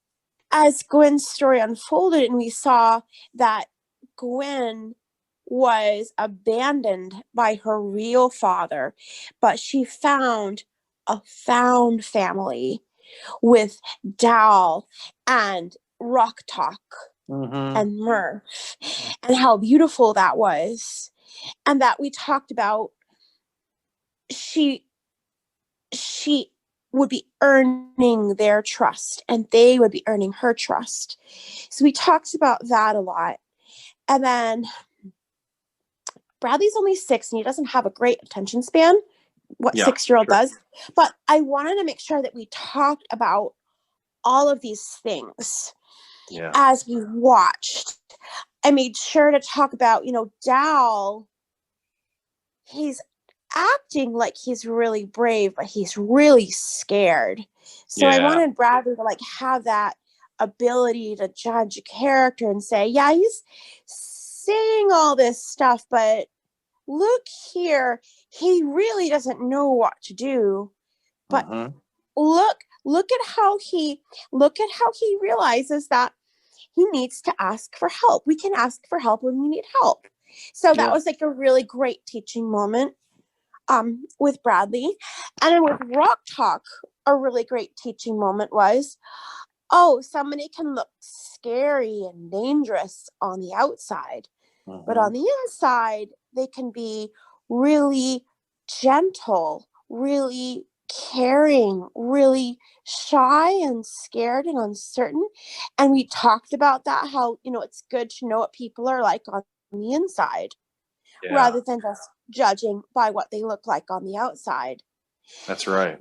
as Gwen's story unfolded and we saw that Gwen was abandoned by her real father, but she found a found family with Dal and Rock Talk and Murph, and how beautiful that was. And that we talked about she would be earning their trust and they would be earning her trust. So we talked about that a lot. And then Bradley's only 6 and he doesn't have a great attention span, what 6-year-old does. But I wanted to make sure that we talked about all of these things as we watched. I made sure to talk about, Dal, he's acting like he's really brave, but he's really scared. So I wanted Bradley to have that ability to judge a character and say, yeah, he's saying all this stuff, but look here, he really doesn't know what to do. But look at how he realizes that he needs to ask for help. We can ask for help when we need help. So that was a really great teaching moment with Bradley. And then with Rock Talk, a really great teaching moment was, somebody can look scary and dangerous on the outside, but on the inside, they can be really gentle, really caring, really shy and scared and uncertain. And we talked about that, how, it's good to know what people are like on the inside rather than just judging by what they look like on the outside. That's right.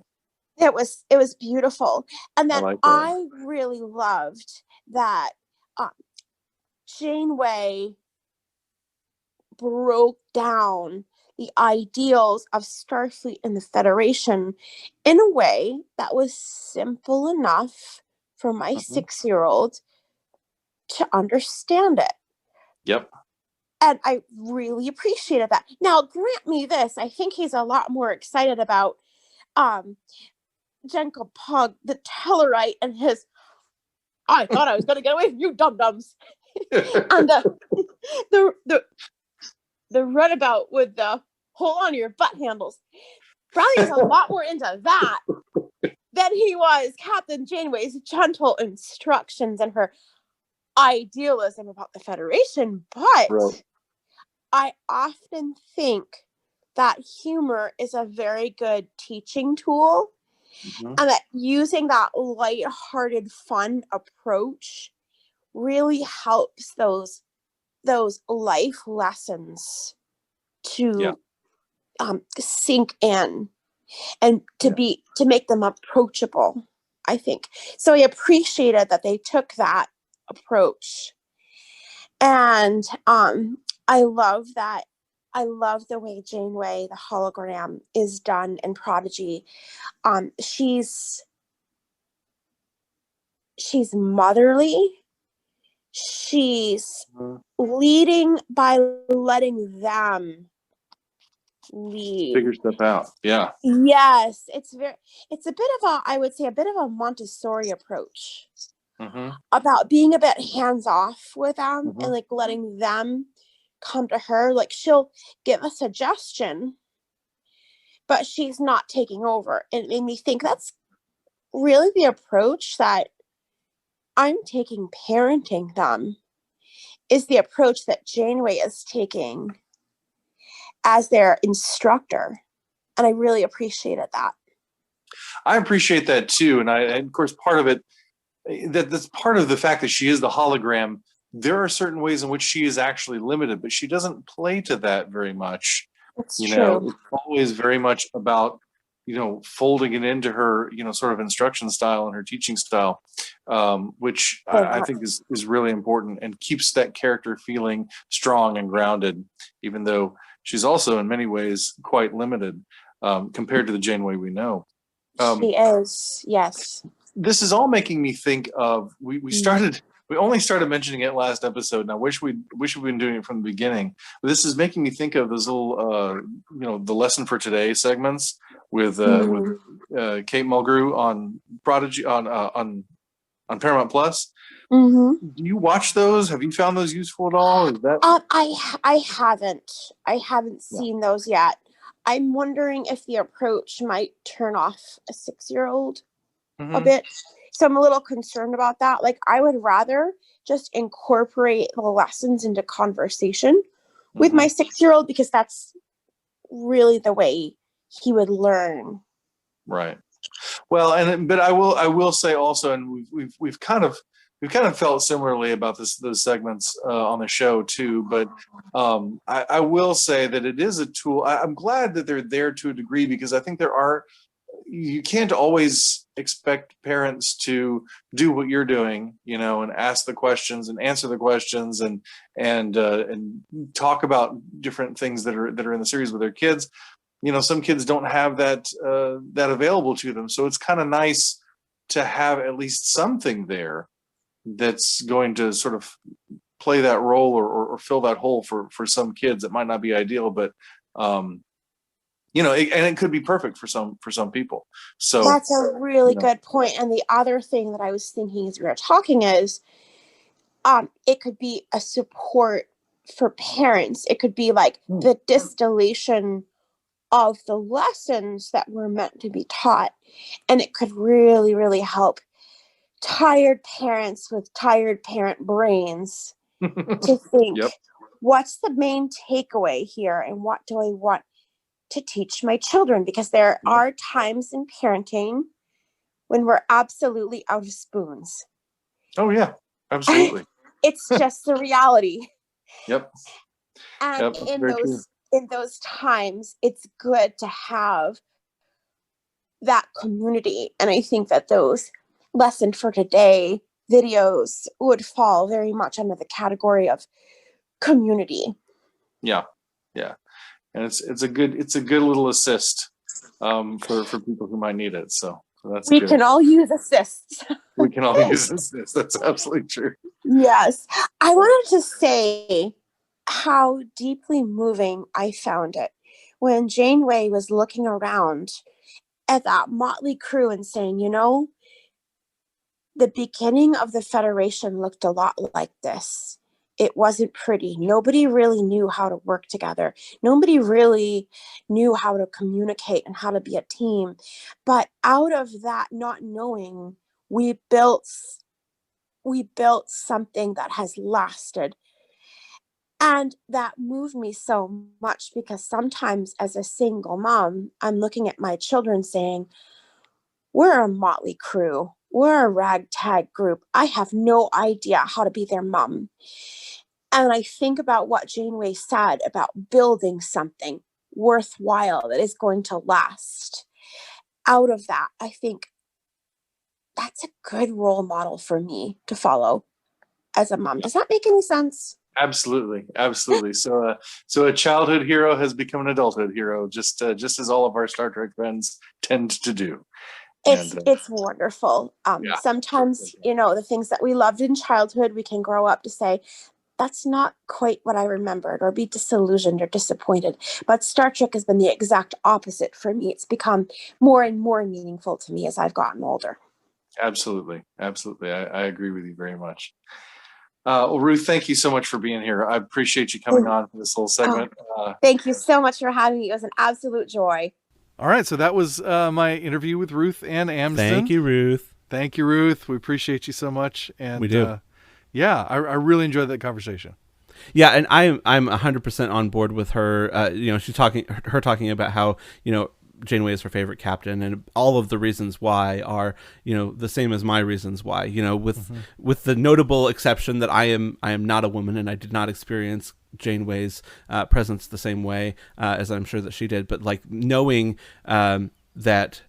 It was beautiful. And then I really loved that Janeway broke down the ideals of Starfleet and the Federation in a way that was simple enough for my 6-year-old to understand it. Yep. And I really appreciated that. Now, grant me this, I think he's a lot more excited about Jenko Pug, the Tellarite, and his, I thought I was going to get away from you dum-dums. And the runabout with the hold on to your butt handles. Bradley was a lot more into that than he was Captain Janeway's gentle instructions and her idealism about the Federation. But I often think that humor is a very good teaching tool, and that using that lighthearted, fun approach really helps those life lessons to sink in and to make them approachable, I think. So I appreciated that they took that approach. And I love the way Janeway, the hologram, is done in Prodigy. She's motherly. She's leading by letting them lead. Figure stuff out. Yeah. Yes, it's a bit of a, I would say, a bit of a Montessori approach about being a bit hands off with them and letting them come to her. She'll give a suggestion, but she's not taking over. And it made me think that's really the approach that I'm taking parenting them, is the approach that Janeway is taking as their instructor. And I really appreciated that. I appreciate that too. And of course, part of it, that's part of the fact that she is the hologram. There are certain ways in which she is actually limited, but she doesn't play to that very much. That's true. It's always very much about, folding it into her, sort of instruction style and her teaching style, which I think is really important and keeps that character feeling strong and grounded, even though she's also in many ways quite limited compared to the Janeway we know. She is, yes. This is all making me think of, we started we only started mentioning it last episode, and I wish we'd been doing it from the beginning. But this is making me think of those little, the lesson for today segments with Kate Mulgrew on Prodigy on Paramount Plus. Do you watch those? Have you found those useful at all? Is that I haven't seen those yet. I'm wondering if the approach might turn off a 6-year-old a bit. So I'm a little concerned about that. Like, I would rather just incorporate the lessons into conversation with my 6-year-old, because that's really the way he would learn. Right. Well, but I will say also, and we've kind of felt similarly about those segments on the show too. But I will say that it is a tool. I'm glad that they're there to a degree, because I think you can't always expect parents to do what you're doing, and ask the questions and answer the questions and talk about different things that are in the series with their kids. Some kids don't have that available to them, so it's kind of nice to have at least something there that's going to sort of play that role or fill that hole for some kids. It might not be ideal, but and it could be perfect for some people. So that's a really good point. And the other thing that I was thinking as we were talking is, it could be a support for parents. It could be like the distillation of the lessons that were meant to be taught, and it could really, really help tired parents with tired parent brains to think, what's the main takeaway here, and what do I want to teach my children? Because there are times in parenting when we're absolutely out of spoons. Oh yeah, absolutely. It's just the reality. Yep. And in those times, it's good to have that community. And I think that those lesson for today videos would fall very much under the category of community. Yeah. And it's a good little assist for people who might need it. So that's we good. Can all use assists. We can all use assists. That's absolutely true. Yes. I wanted to say how deeply moving I found it when Janeway was looking around at that motley crew and saying, the beginning of the Federation looked a lot like this. It wasn't pretty. Nobody really knew how to work together. Nobody really knew how to communicate and how to be a team. But out of that not knowing, we built something that has lasted. And that moved me so much, because sometimes as a single mom, I'm looking at my children saying, we're a motley crew. We're a ragtag group. I have no idea how to be their mom. And I think about what Janeway said about building something worthwhile that is going to last. Out of that, I think that's a good role model for me to follow as a mom. Does that make any sense? Absolutely. So a childhood hero has become an adulthood hero, just as all of our Star Trek friends tend to do. It's wonderful. Sometimes, the things that we loved in childhood, we can grow up to say, that's not quite what I remembered, or be disillusioned or disappointed. But Star Trek has been the exact opposite for me. It's become more and more meaningful to me as I've gotten older. Absolutely. I agree with you very much. Well, Ruth, thank you so much for being here. I appreciate you coming on for this little segment. Thank you so much for having me. It was an absolute joy. All right, so that was my interview with Ruth Anne Amsden. Thank you, Ruth. We appreciate you so much. And we do. I really enjoyed that conversation. Yeah, and I'm 100% on board with her. She's talking about how Janeway is her favorite captain, and all of the reasons why are the same as my reasons why. With the notable exception that I am not a woman, and I did not experience Janeway's presence the same way as I'm sure that she did. But like knowing that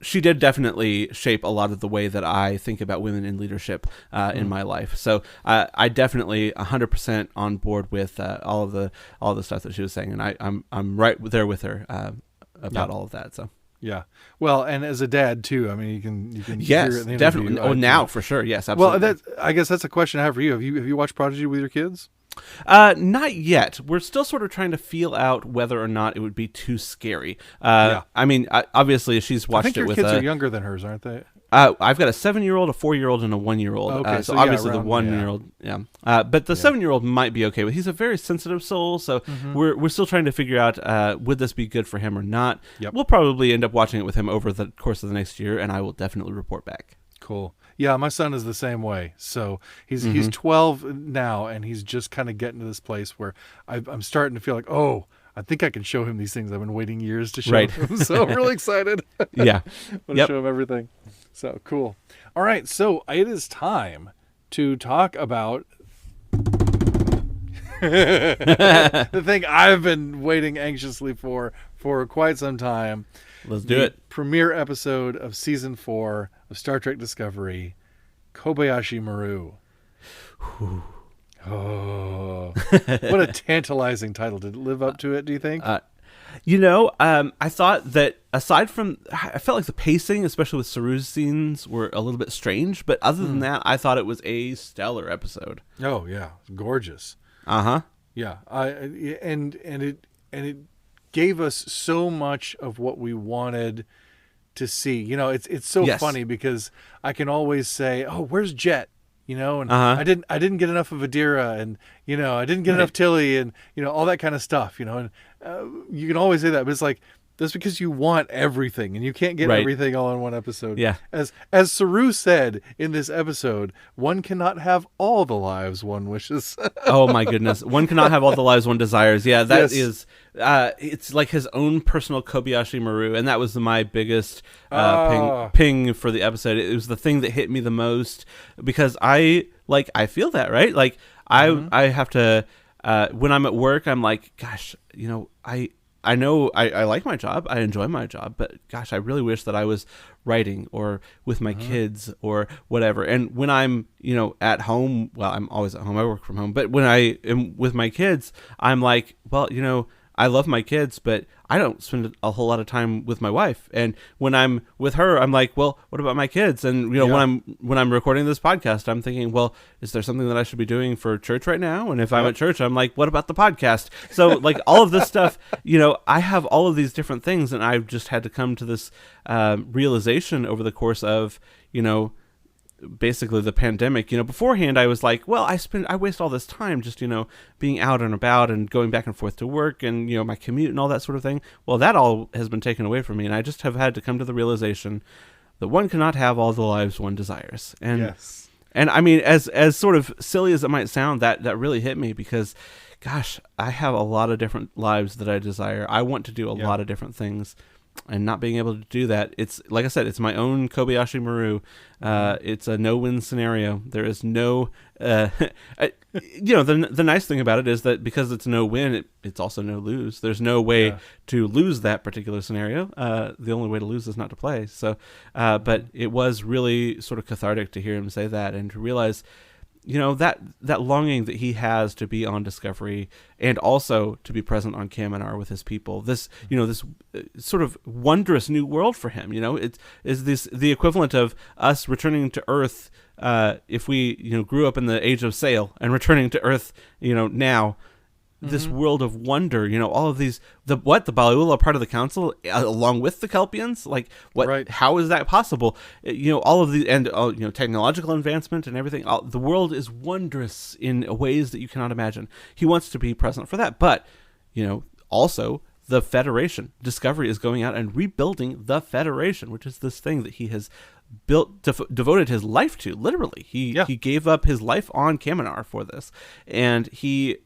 she did definitely shape a lot of the way that I think about women in leadership in my life. So I definitely 100% on board with all the stuff that she was saying, and I'm right there with her about all of that. So Yeah. Well, and as a dad too, I mean, you can Yes, hear it in the definitely. interview. Oh, now for sure. Yes, absolutely. Well, I guess that's a question I have for you. Have you watched Prodigy with your kids? Not yet. We're still sort of trying to feel out whether or not it would be too scary. Yeah. I mean, obviously she's I watched think it your with kids are younger than hers, aren't they? I've got a 7-year-old, a 4-year-old, and a 1-year-old. Okay, so so obviously around, the 1-year-old, but the 7-year-old might be okay with. He's a very sensitive soul, so we're still trying to figure out would this be good for him or not. Yep. We'll probably end up watching it with him over the course of the next year, and I will definitely report back. Cool. Yeah, my son is the same way. So he's 12 now, and he's just kind of getting to this place where I'm starting to feel like, oh, I think I can show him these things I've been waiting years to show him. So I'm really excited. Yeah. I want to show him everything. So cool. All right, so it is time to talk about the thing I've been waiting anxiously for quite some time. Let's do it. Premiere episode of season 4 of Star Trek Discovery, Kobayashi Maru. Oh, what a tantalizing title. Did it live up to it, do you think? I thought that aside from, I felt like the pacing, especially with Saru's scenes, were a little bit strange. But other than that, I thought it was a stellar episode. Oh yeah, gorgeous. Yeah, and it gave us so much of what we wanted to see. You know, it's so funny because I can always say, "Oh, where's Jet?" You know, and I didn't get enough of Adira, and you know, I didn't get enough Tilly, and you know, all that kind of stuff. You know, and you can always say that, but it's like that's because you want everything, and you can't get everything all in one episode. Yeah. As Saru said in this episode, one cannot have all the lives one wishes. Oh my goodness, one cannot have all the lives one desires. Yeah, that is. It's like his own personal Kobayashi Maru, and that was my biggest ping for the episode. It was the thing that hit me the most because I feel that, right? Like I have to when I'm at work, I'm like, gosh, you know, I know I like my job, I enjoy my job, but gosh, I really wish that I was writing or with my kids or whatever. And when I'm, you know, at home, well, I'm always at home, I work from home, but when I am with my kids, I'm like, well, you know, I love my kids, but I don't spend a whole lot of time with my wife. And when I'm with her, I'm like, well, what about my kids? And you know, when I'm recording this podcast, I'm thinking, well, is there something that I should be doing for church right now? And if I'm at church, I'm like, what about the podcast? So like all of this stuff, you know, I have all of these different things, and I've just had to come to this realization over the course of, you know, basically the pandemic. You know, beforehand I was like, well, I waste all this time just, you know, being out and about and going back and forth to work and, you know, my commute and all that sort of thing. Well, that all has been taken away from me, and I just have had to come to the realization that one cannot have all the lives one desires. And and I mean, as sort of silly as it might sound, that really hit me because gosh, I have a lot of different lives that I desire. I want to do a lot of different things. And not being able to do that, it's like I said, it's my own Kobayashi Maru. It's a no-win scenario. There is no, you know, the nice thing about it is that because it's no win, it's also no lose. There's no way to lose that particular scenario. The only way to lose is not to play. So, but it was really sort of cathartic to hear him say that and to realize, you know, that longing that he has to be on Discovery and also to be present on Kaminar with his people. This, you know, this sort of wondrous new world for him. You know, it is this the equivalent of us returning to Earth if we, you know, grew up in the age of sail and returning to Earth, you know, now. This world of wonder, you know, all of these, the Ba'ula are part of the council along with the Kelpians, like what, how is that possible? You know, all of the, and, you know, technological advancement and everything, the world is wondrous in ways that you cannot imagine. He wants to be present for that, but, you know, also the Federation, Discovery is going out and rebuilding the Federation, which is this thing that he has built, devoted his life to, literally. He gave up his life on Kaminar for this, and he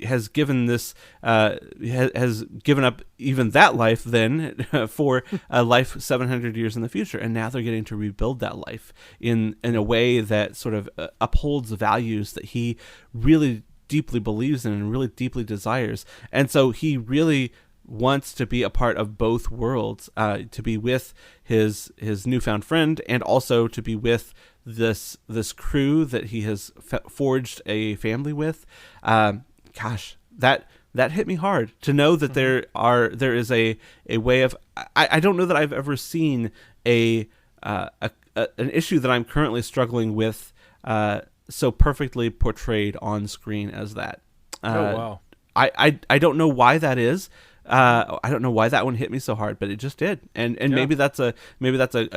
has given this has given up even that life then for a life 700 years in the future, and now they're getting to rebuild that life in a way that sort of upholds the values that he really deeply believes in and really deeply desires. And so he really wants to be a part of both worlds, to be with his newfound friend and also to be with this crew that he has forged a family with. Gosh, that that hit me hard, to know that there is a way of, I don't know that I've ever seen an issue that I'm currently struggling with so perfectly portrayed on screen as that. Oh wow. I don't know why that is. I don't know why that one hit me so hard, but it just did. And maybe that's a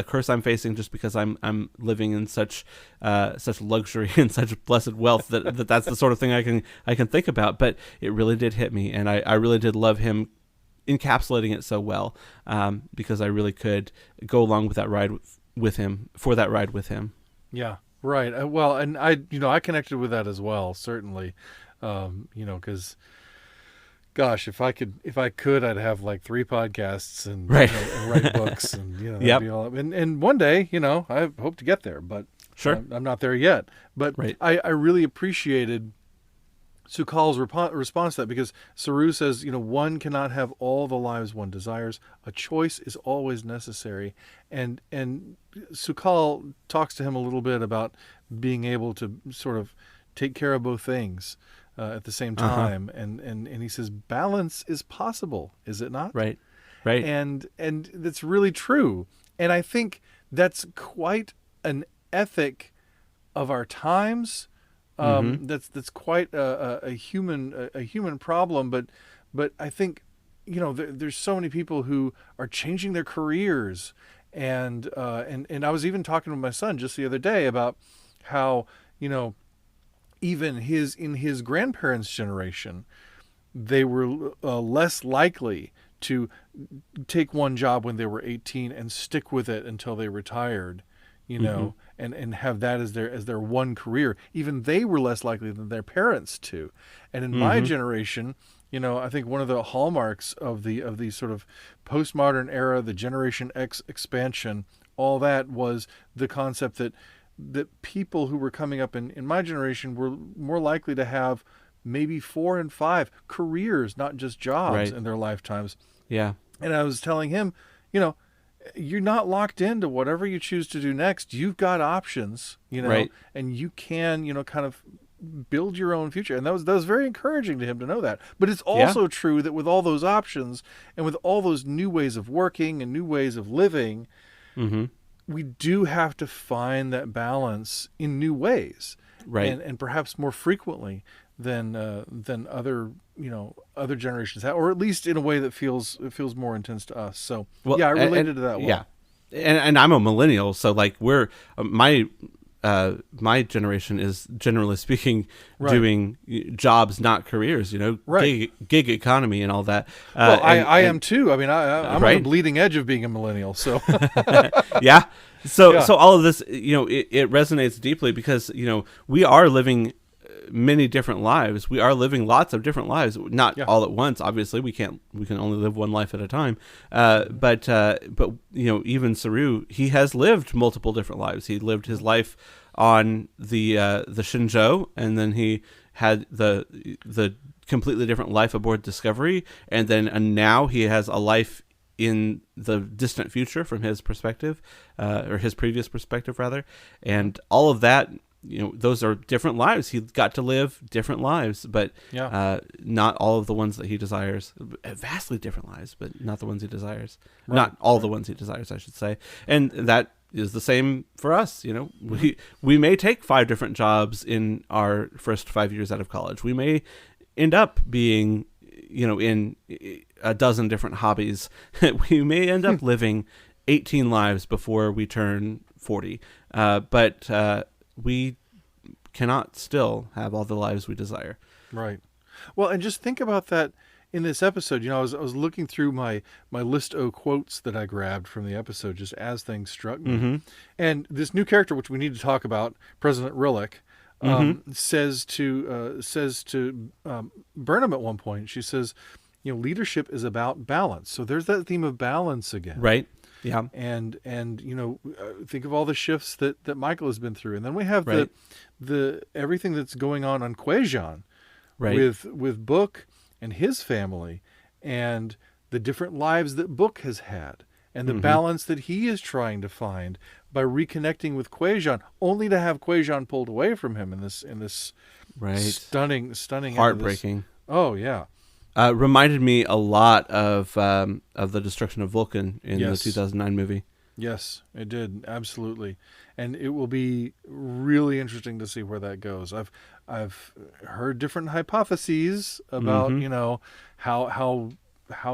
curse I'm facing, just because I'm living in such luxury and such blessed wealth that's the sort of thing I can think about. But it really did hit me, and I really did love him encapsulating it so well, because I really could go along with that ride with him, for that ride with him. Yeah, right. Well, and I connected with that as well, certainly. Because gosh, if I could, I'd have like 3 podcasts and, and write books, and that'd be all. And one day, I hope to get there, but sure, I'm not there yet. But I really appreciated Sukal's response to that, because Saru says, one cannot have all the lives one desires. A choice is always necessary, and Sukal talks to him a little bit about being able to sort of take care of both things at the same time, and he says balance is possible, is it not? Right. And that's really true, and I think that's quite an ethic of our times. That's quite a human problem, but I think there's so many people who are changing their careers, and I was even talking with my son just the other day about how even in his grandparents' generation, they were less likely to take one job when they were 18 and stick with it until they retired, and have that as their one career. Even they were less likely than their parents to. And in my generation, I think one of the hallmarks of the sort of postmodern era, the Generation X expansion, all that was the concept that people who were coming up in my generation were more likely to have maybe 4 and 5 careers, not just jobs, in their lifetimes. Yeah. And I was telling him, you're not locked into whatever you choose to do next. You've got options, and you can, kind of build your own future. And that was very encouraging to him to know that. But it's also true that with all those options and with all those new ways of working and new ways of living, we do have to find that balance in new ways, and perhaps more frequently than other generations have, or at least in a way that feels more intense to us. So I related to that well. Yeah, and I'm a millennial, so like we're my generation is, generally speaking, doing jobs, not careers. Gig economy and all that. Well, I am too. I mean, I'm on the bleeding edge of being a millennial. So yeah. So all of this, it resonates deeply, because we are living many different lives. We are living lots of different lives, not all at once. Obviously, we can only live one life at a time. But even Saru, he has lived multiple different lives. He lived his life on the Shinjo, and then he had the completely different life aboard Discovery, and now he has a life in the distant future from his perspective, or his previous perspective rather, and all of that. Those are different lives. He got to live different lives, but not all of the ones that he desires. Vastly different lives, but not the ones he desires. Right. Not all the ones he desires, I should say. And that is the same for us. We may take 5 different jobs in our first 5 years out of college. We may end up being, in a dozen different hobbies. We may end up living 18 lives before we turn 40. But we cannot still have all the lives we desire. Right. Well, and just think about that in this episode. I was looking through my list of quotes that I grabbed from the episode just as things struck me. And this new character, which we need to talk about, President Rillick, says to Burnham at one point, she says, leadership is about balance. So there's that theme of balance again. Right. Yeah. And think of all the shifts that Michael has been through. And then we have the everything that's going on Kwejian, with Book and his family, and the different lives that Book has had, and the balance that he is trying to find by reconnecting with Kwejian, only to have Kwejian pulled away from him in this stunning heartbreaking. Oh yeah. Reminded me a lot of the destruction of Vulcan in the 2009 movie. Yes, it did, absolutely, and it will be really interesting to see where that goes. I've heard different hypotheses about how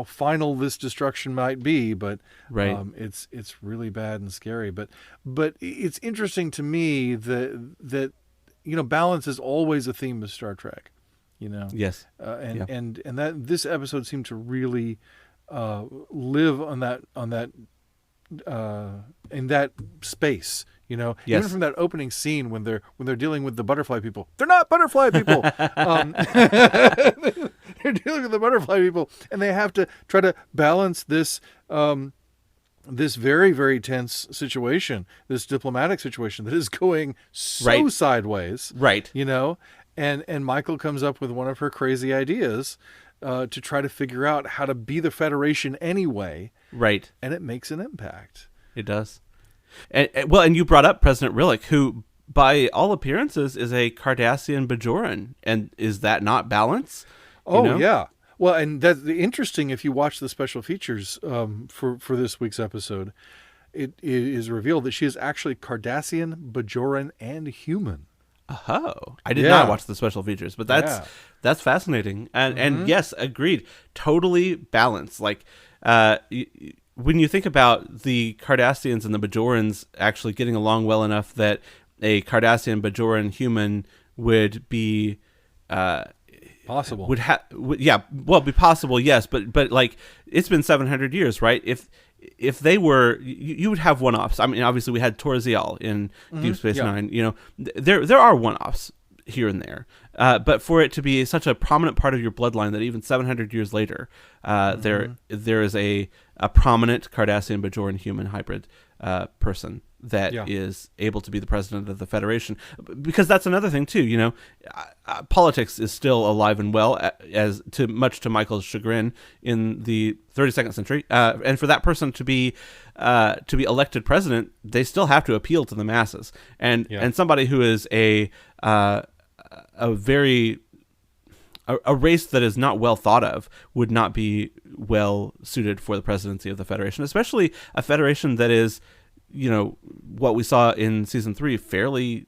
final this destruction might be, but it's really bad and scary. But it's interesting to me that balance is always a theme of Star Trek. Yes, and that this episode seemed to really live on that. In that space, even from that opening scene when they're dealing with the butterfly people, they're not butterfly people. They're dealing with the butterfly people, and they have to try to balance this this very, very tense situation, this diplomatic situation that is going so sideways, right? And Michael comes up with one of her crazy ideas. To try to figure out how to be the Federation anyway. Right. And it makes an impact. It does. And you brought up President Rillick, who, by all appearances, is a Cardassian Bajoran. And is that not balance? Yeah. Well, and that's interesting if you watch the special features for this week's episode. It is revealed that she is actually Cardassian, Bajoran, and human. Oh, I did not watch the special features, but that's fascinating. And yes, agreed. Totally balanced. Like, when you think about the Cardassians and the Bajorans actually getting along well enough that a Cardassian Bajoran human would be possible. Be possible, yes, but like it's been 700 years, right? If they were, you would have one-offs. I mean, obviously we had Torzial in Deep Space Nine. There are one-offs here and there, but for it to be such a prominent part of your bloodline that even 700 years later, there is a prominent Cardassian Bajoran human hybrid person that is able to be the president of the Federation, because that's another thing too. Politics is still alive and well, much to Michael's chagrin in the 32nd century, and for that person to be elected president, they still have to appeal to the masses, and somebody who is a race that is not well thought of would not be well suited for the presidency of the Federation, especially a Federation that is, what we saw in season 3, fairly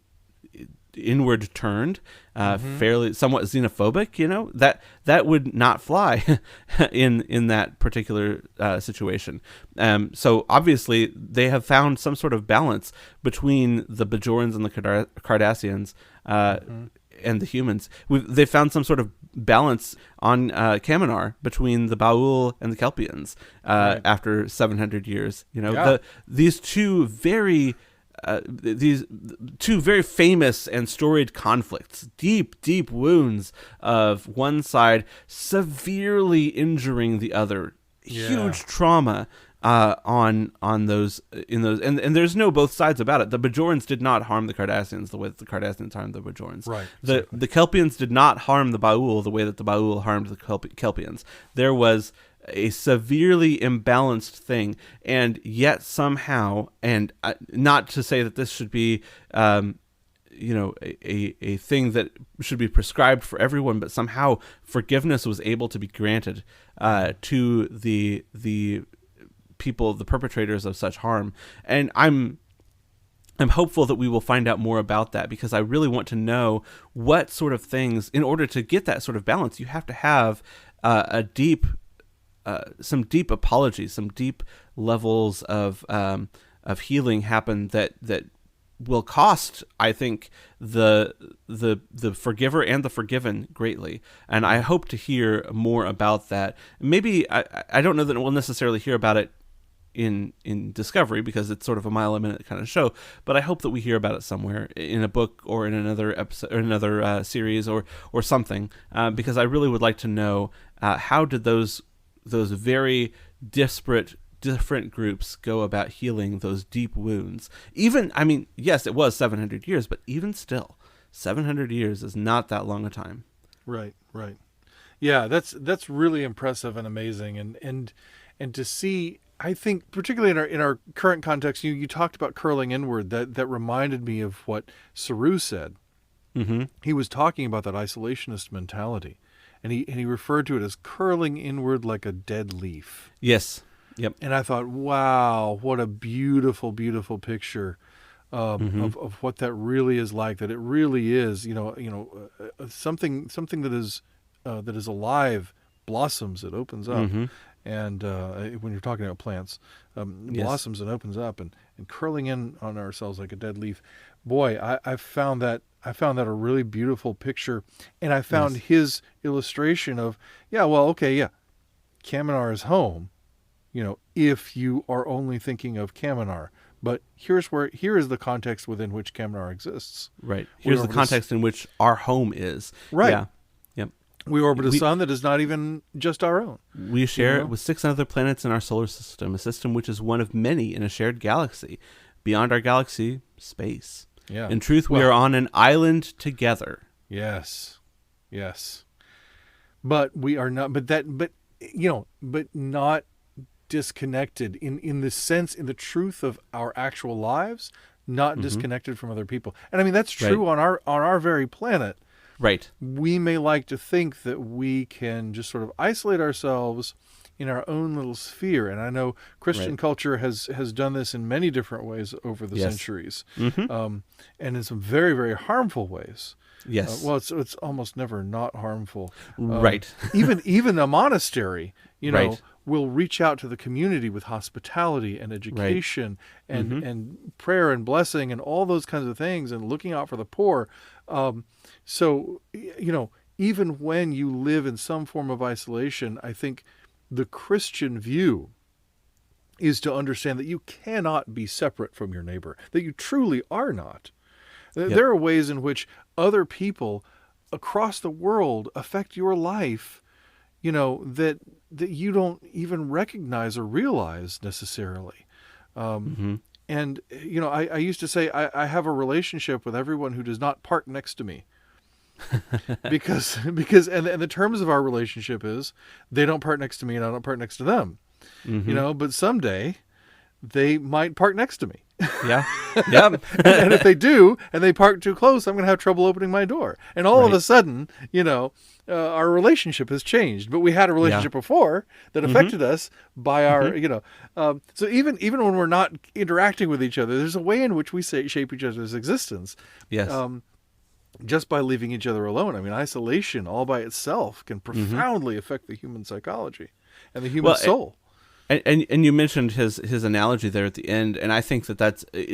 inward turned, fairly somewhat xenophobic. That would not fly in that particular situation. So obviously they have found some sort of balance between the Bajorans and the Cardassians and the humans. They found some sort of balance on Kaminar between the Baul and the Kelpians after 700 years. These two very famous and storied conflicts, deep wounds of one side severely injuring the other, huge trauma on those, and there's no both sides about it. The Bajorans did not harm the Cardassians the way that the Cardassians harmed the Bajorans. Right. The Kelpians did not harm the Baul the way that the Baul harmed the Kelpians. There was a severely imbalanced thing, and yet somehow, and not to say that this should be a thing that should be prescribed for everyone, but somehow forgiveness was able to be granted to the people, the perpetrators of such harm. And I'm hopeful that we will find out more about that, because I really want to know what sort of things, in order to get that sort of balance, you have to have some deep apologies, some deep levels of healing happen that will cost, I think, the forgiver and the forgiven greatly. And I hope to hear more about that. Maybe I don't know that we'll necessarily hear about it in Discovery, because it's sort of a mile a minute kind of show, but I hope that we hear about it somewhere in a book or in another episode or another series or something, because I really would like to know how did those very disparate different groups go about healing those deep wounds. Even, I mean, yes, it was 700 years, but even still, 700 years is not that long a time. Right. Yeah, that's really impressive and amazing, and to see, I think, particularly in our current context, you talked about curling inward. That reminded me of what Saru said. Mm-hmm. He was talking about that isolationist mentality, and he referred to it as curling inward like a dead leaf. Yes. Yep. And I thought, wow, what a beautiful, beautiful picture of what that really is like. That it really is, something that is alive, blossoms, it opens up, and when you're talking about plants, blossoms and opens up, and curling in on ourselves like a dead leaf. Boy, I found that a really beautiful picture, and I found his illustration of Kaminar is home. If you are only thinking of Kaminar. But here is the context within which Kaminar exists. Right. Here's the context in which our home is. Right. Yeah. Yep. We orbit a sun that is not even just our own. We share it with 6 other planets in our solar system, a system which is one of many in a shared galaxy. Beyond our galaxy, space. Yeah. In truth, we are on an island together. Yes. Yes. But we are not. But not disconnected in the sense, in the truth of our actual lives, not disconnected from other people. And I mean, that's true on our very planet. Right. We may like to think that we can just sort of isolate ourselves in our own little sphere. And I know Christian culture has done this in many different ways over the centuries, and in some very, very harmful ways. Yes. It's almost never not harmful. Right. even a monastery, will reach out to the community with hospitality and education and prayer and blessing and all those kinds of things, and looking out for the poor. So, even when you live in some form of isolation, I think the Christian view is to understand that you cannot be separate from your neighbor, that you truly are not. There are ways in which other people across the world affect your life, that you don't even recognize or realize necessarily. And, I used to say I have a relationship with everyone who does not park next to me. because and the terms of our relationship is they don't park next to me and I don't park next to them. But someday they might park next to me. Yeah. Yeah. And if they do, and they park too close, I'm going to have trouble opening my door. And all of a sudden, our relationship has changed. But we had a relationship before that affected us by our, so even when we're not interacting with each other, there's a way in which we shape each other's existence. Yes. Just by leaving each other alone. I mean, isolation all by itself can profoundly affect the human psychology and the human soul. And you mentioned his analogy there at the end, and I think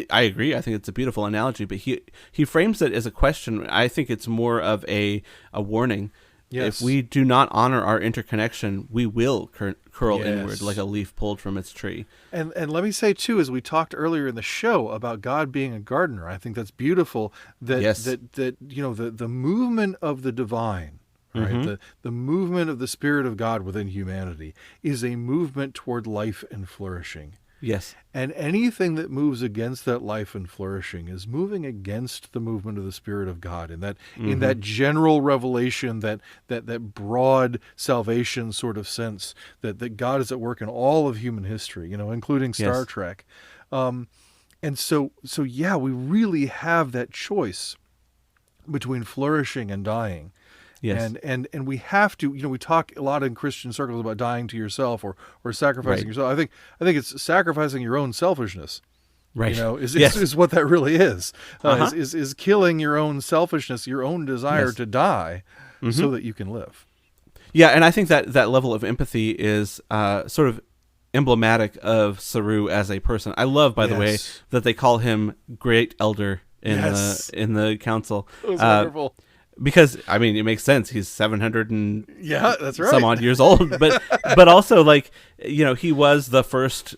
I agree. I think it's a beautiful analogy, but he frames it as a question. I think it's more of a warning. Yes. If we do not honor our interconnection, we will curl inward like a leaf pulled from its tree. And let me say too, as we talked earlier in the show about God being a gardener, I think that's beautiful. That the movement of the divine. Right, the movement of the Spirit of God within humanity is a movement toward life and flourishing. Yes. And anything that moves against that life and flourishing is moving against the movement of the Spirit of God, in that general revelation, that broad salvation sort of sense that God is at work in all of human history, including Star Trek. And so we really have that choice between flourishing and dying. Yes. And we have to, we talk a lot in Christian circles about dying to yourself or sacrificing yourself. I think it's sacrificing your own selfishness. Right. Is what that really is. Is killing your own selfishness, your own desire to die so that you can live. Yeah, and I think that level of empathy is sort of emblematic of Saru as a person. I love, by the way, that they call him Great Elder in the council. It was wonderful. Because it makes sense. He's 700 and that's right, some odd years old, but also he was the first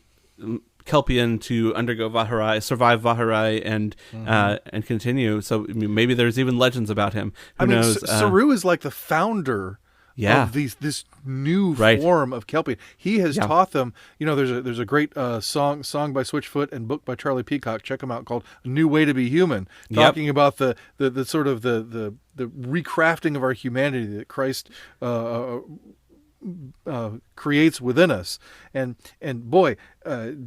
Kelpian to undergo Vaharai, survive Vaharai, and continue. So maybe there's even legends about him. Who knows? Saru is like the founder of this new form of Kelpian. He has taught them. There's a great song by Switchfoot and book by Charlie Peacock. Check them out, called "A New Way to Be Human," talking about the sort of the recrafting of our humanity that Christ creates within us. And boy,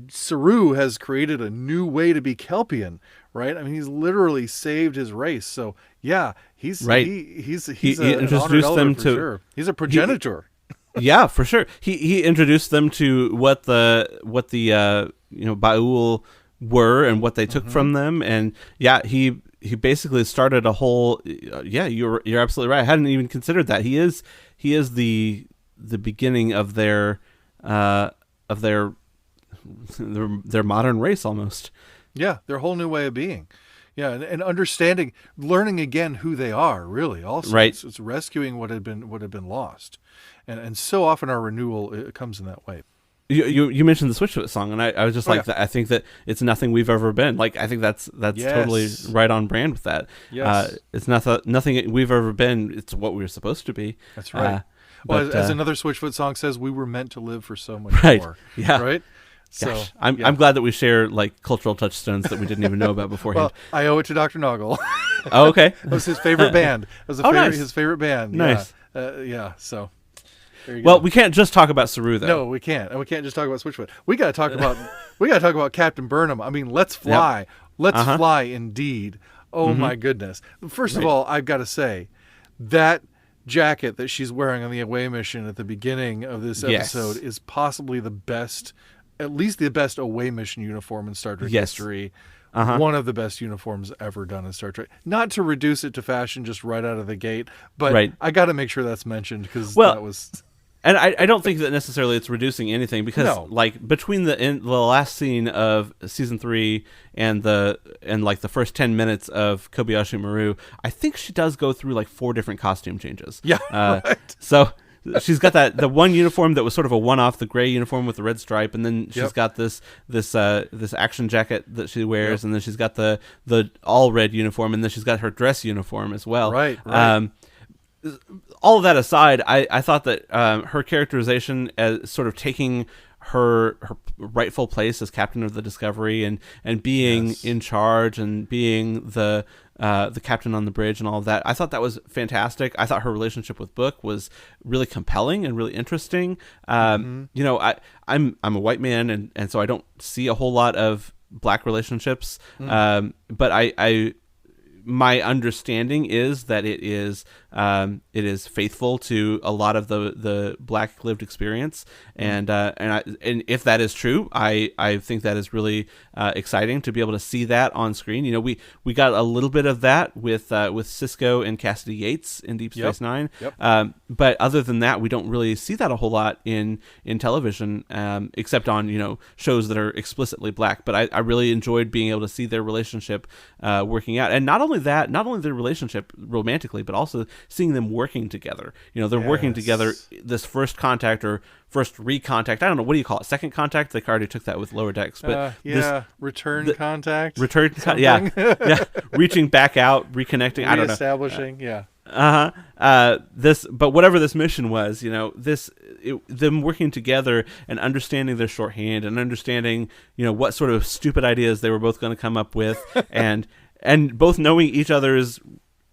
Saru has created a new way to be Kelpian, right? I mean, he's literally saved his race. So yeah, he's right. He's he an introduced them for to. sure. He's a progenitor. Yeah, for sure. He introduced them to what the Ba'ul were and what they took from them, and yeah, he basically started a whole. You're absolutely right. I hadn't even considered that. He is the beginning of their modern race almost. Yeah, their whole new way of being. Yeah, and understanding, learning again who they are. Really, also, right. It's rescuing what had been lost, and so often our renewal it comes in that way. You mentioned the Switchfoot song, and I was just I think that it's nothing we've ever been. Like, I think that's yes. totally right on brand with that. Yes. It's nothing we've ever been. It's what we were supposed to be. That's right. Well, as another Switchfoot song says, we were meant to live for so much more. Yeah. Right. So I'm glad that we share like cultural touchstones that we didn't even know about beforehand. Well, I owe it to Dr. Noggle. Oh, okay. It was his favorite band. It was nice. His favorite band. Nice. Yeah. So. There you well, go. We can't just talk about Saru though. No, we can't, and we can't just talk about Switchfoot. We got to talk about Captain Burnham. I mean, let's fly. Yep. Let's fly indeed. Oh my goodness! First of all, I've got to say that jacket that she's wearing on the away mission at the beginning of this episode is possibly the best, at least the best away mission uniform in Star Trek history. One of the best uniforms ever done in Star Trek. Not to reduce it to fashion just right out of the gate, but I got to make sure that's mentioned because that was. And I don't think that necessarily it's reducing anything because like between the last scene of season 3 and the first 10 minutes of Kobayashi Maru, I think she does go through like 4 different costume changes. Yeah. Right. So she's got the one uniform that was sort of a one-off, the gray uniform with the red stripe, and then she's got this action jacket that she wears, and then she's got the all red uniform, and then she's got her dress uniform as well. Right. All of that aside, I thought that her characterization as sort of taking her rightful place as captain of the Discovery and being in charge and being the captain on the bridge and all of that, I thought that was fantastic. I thought her relationship with Book was really compelling and really interesting. You know, I'm a white man and so I don't see a whole lot of black relationships, but I my understanding is that it is faithful to a lot of the black lived experience, and if that is true, I think that is really exciting to be able to see that on screen. You know, we got a little bit of that with Sisko and Cassidy Yates in Deep Space Nine, but other than that, we don't really see that a whole lot in television, except on shows that are explicitly black. But I really enjoyed being able to see their relationship working out, and not only their relationship romantically, but also seeing them working together. They're working together. This first contact or first recontact, I don't know, what do you call it? Second contact? They already took that with Lower Decks, but return contact. Reaching back out, reconnecting. I don't know. Reestablishing, but whatever this mission was, them working together and understanding their shorthand and understanding, what sort of stupid ideas they were both going to come up with, and both knowing each other's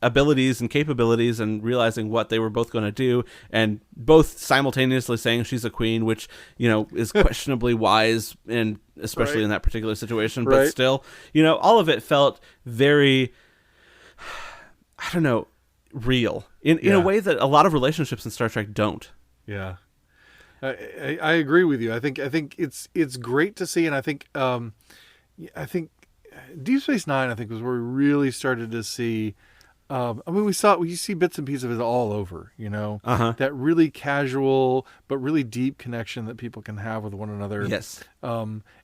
abilities and capabilities and realizing what they were both going to do, and both simultaneously saying she's a queen, which is questionably wise, and especially in that particular situation, but still, all of it felt very, I don't know, real in a way that a lot of relationships in Star Trek don't. Yeah, I agree with you. I think it's great to see, and I think Deep Space Nine, I think, was where we really started to see. We see bits and pieces of it all over, that really casual but really deep connection that people can have with one another. Yes.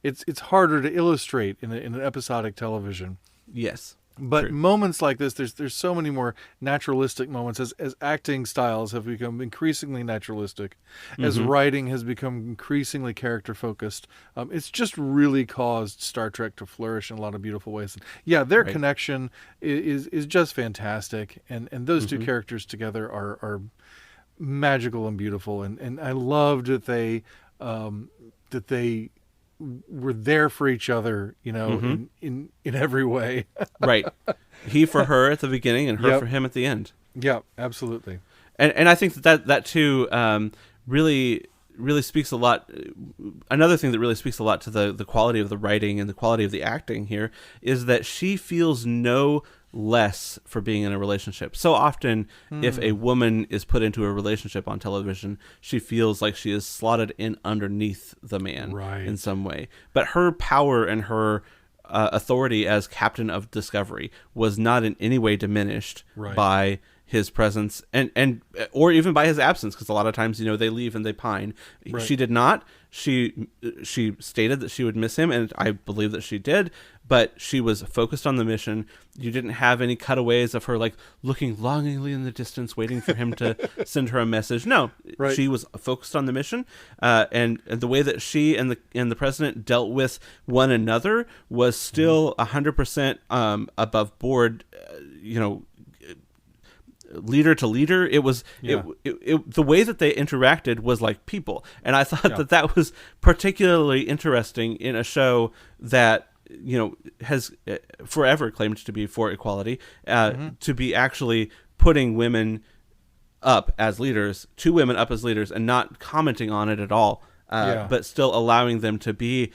It's harder to illustrate in an episodic television. Yes. But True. Moments like this, there's so many more naturalistic moments as acting styles have become increasingly naturalistic, as writing has become increasingly character focused. It's just really caused Star Trek to flourish in a lot of beautiful ways. Yeah, their connection is just fantastic, and those two characters together are magical and beautiful, and I loved that they were there for each other, in every way. Right. He for her at the beginning and her for him at the end. Yeah, absolutely. And I think that too really really speaks a lot. Another thing that really speaks a lot to the quality of the writing and the quality of the acting here is that she feels no less for being in a relationship. So often, if a woman is put into a relationship on television, she feels like she is slotted in underneath the man in some way. But her power and her authority as captain of Discovery was not in any way diminished by his presence and or even by his absence, because a lot of times they leave and they pine. She did not. She stated that she would miss him, and I believe that she did, but she was focused on the mission. You didn't have any cutaways of her like looking longingly in the distance waiting for him to send her a message. No, she was focused on the mission, and the way that she and the president dealt with one another was still 100% above board, leader to leader. It was the way that they interacted was like people, and I thought that was particularly interesting in a show that has forever claimed to be for equality, to be actually putting women up as leaders, two women up as leaders, and not commenting on it at all, but still allowing them to be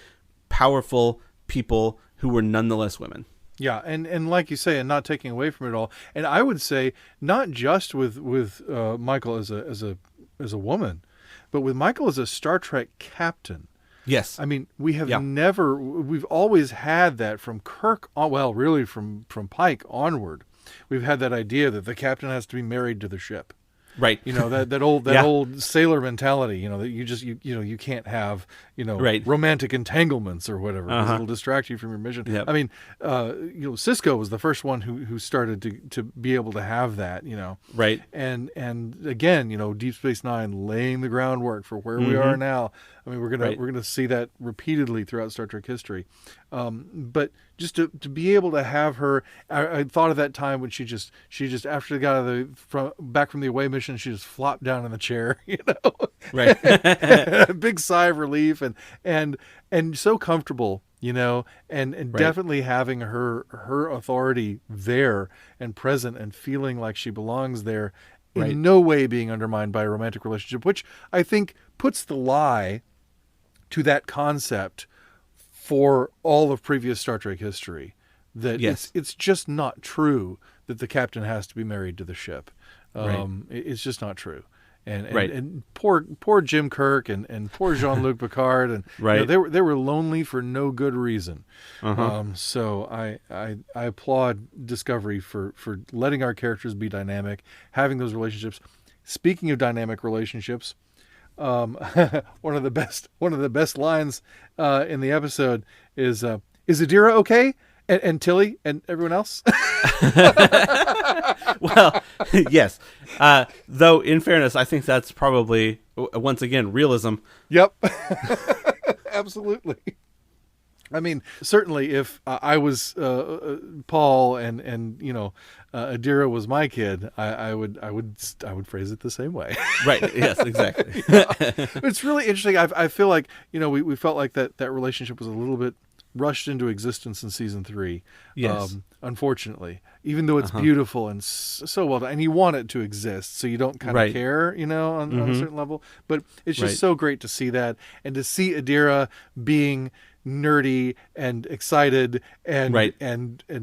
powerful people who were nonetheless women. Yeah, and like you say, and not taking away from it all. And I would say not just with Michael as a woman, but with Michael as a Star Trek captain. Yes. I mean, we've always had that from Kirk really from Pike onward. We've had that idea that the captain has to be married to the ship. Right. That old sailor mentality, that you just you can't have, romantic entanglements or whatever, because it'll distract you from your mission. Yep. I mean, Sisko was the first one who started to be able to have that, Right. And again, Deep Space Nine laying the groundwork for where we are now. I mean, we're gonna see that repeatedly throughout Star Trek history. But just to be able to have her, I thought of that time when she just after they got back from the away mission, she just flopped down in the chair, Right. A big sigh of relief and so comfortable, and definitely having her authority there and present and feeling like she belongs there, in no way being undermined by a romantic relationship, which I think puts the lie to that concept for all of previous Star Trek history, that it's just not true that the captain has to be married to the ship. It's just not true. And poor Jim Kirk and poor Jean-Luc Picard, and they were lonely for no good reason. So I applaud Discovery for letting our characters be dynamic, having those relationships. Speaking of dynamic relationships, one of the best lines in the episode is Adira okay? And Tilly and everyone else? Well, yes. Though, in fairness, I think that's probably, once again, realism. Yep. Absolutely. I mean, certainly if I was Paul and Adira was my kid, I would phrase it the same way. Right. Yes, exactly. It's really interesting. I feel like, we felt like that relationship was a little bit rushed into existence in season 3. Yes. Unfortunately, even though it's beautiful and so well done, and you want it to exist, so you don't kind of care, on a certain level. But it's just so great to see that, and to see Adira being nerdy and excited and a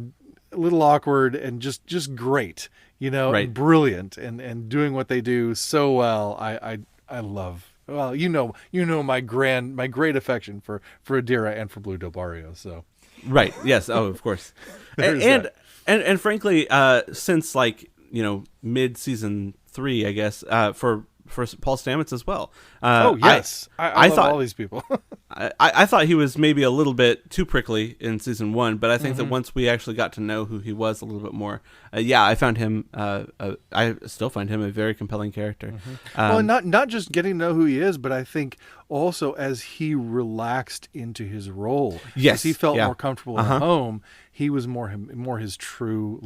little awkward and just great, and brilliant and doing what they do so well. I love. Well, my great affection for Adira and for Blue Del Barrio. So, right, yes, oh, of course, and frankly, since mid season 3, I guess, for Paul Stamets as well. I love all these people. I thought he was maybe a little bit too prickly in season 1, but I think that once we actually got to know who he was a little bit more, I found him. I still find him a very compelling character. Well, not just getting to know who he is, but I think also as he relaxed into his role, as he felt more comfortable at home, he was more his true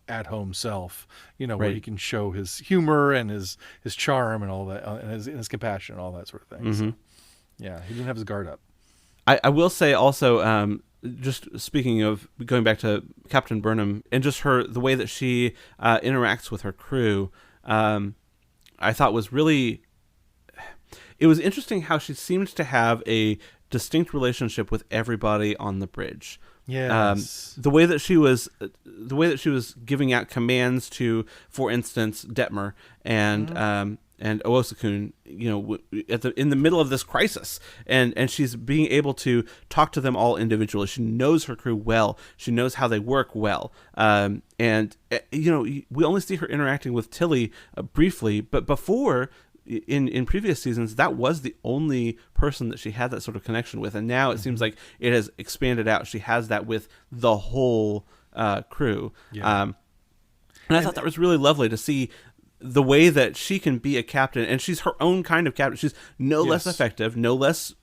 at home self. Where he can show his humor and his charm and all that, and his compassion and all that sort of thing. So, yeah, he didn't have his guard up. I will say also, just speaking of going back to Captain Burnham and just the way that she interacts with her crew, I thought was really, it was interesting how she seemed to have a distinct relationship with everybody on the bridge. Yes. The way that she was giving out commands to, for instance, Detmer and Owosakun, in the middle of this crisis, and she's being able to talk to them all individually. She knows her crew well. She knows how they work well. And we only see her interacting with Tilly briefly, but before, in previous seasons, that was the only person that she had that sort of connection with, and now it seems like it has expanded out. She has that with the whole crew. Yeah. And I thought that was really lovely to see the way that she can be a captain, and she's her own kind of captain. She's no less effective, no less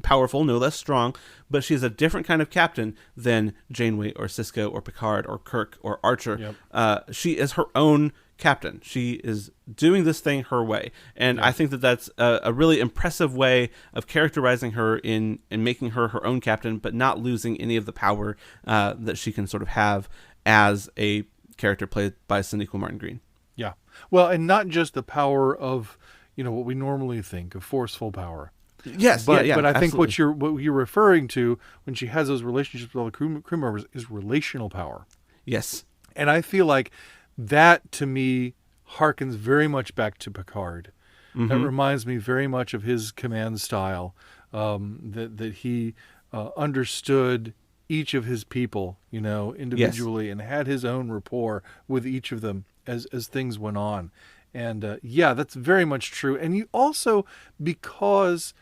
powerful, no less strong, but she's a different kind of captain than Janeway or Sisko or Picard or Kirk or Archer. Yep. She is her own captain. She is doing this thing her way, and I think that that's a really impressive way of characterizing her in making her her own captain, but not losing any of the power that she can sort of have as a character played by Sonequa Martin Green. Yeah. Well, and not just the power of, what we normally think of forceful power. Yes, but yeah, but I absolutely. think what you're referring to when she has those relationships with all the crew members is relational power. Yes. And I feel like that, to me, harkens very much back to Picard. Mm-hmm. That reminds me very much of his command style, that he understood each of his people, individually, and had his own rapport with each of them as things went on. And that's very much true. And you also, because,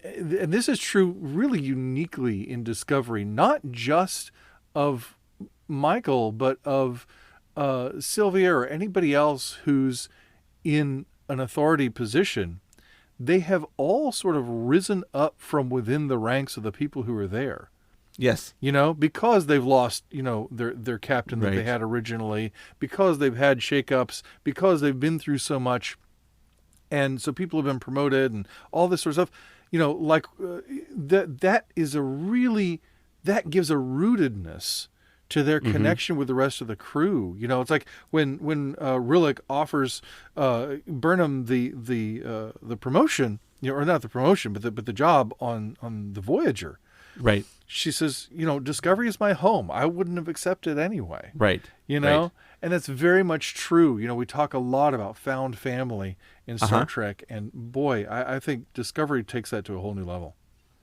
and this is true really uniquely in Discovery, not just of Michael, but of Sylvia or anybody else who's in an authority position, they have all sort of risen up from within the ranks of the people who are there. Yes. Because they've lost, their captain that they had originally, because they've had shakeups, because they've been through so much. And so people have been promoted and all this sort of stuff, that gives a rootedness to their connection with the rest of the crew. It's like when Rillick offers Burnham the promotion, or not the promotion, but the job on the Voyager. Right. She says, Discovery is my home. I wouldn't have accepted anyway. Right. Right. And that's very much true. We talk a lot about found family in Star Trek, and boy, I think Discovery takes that to a whole new level.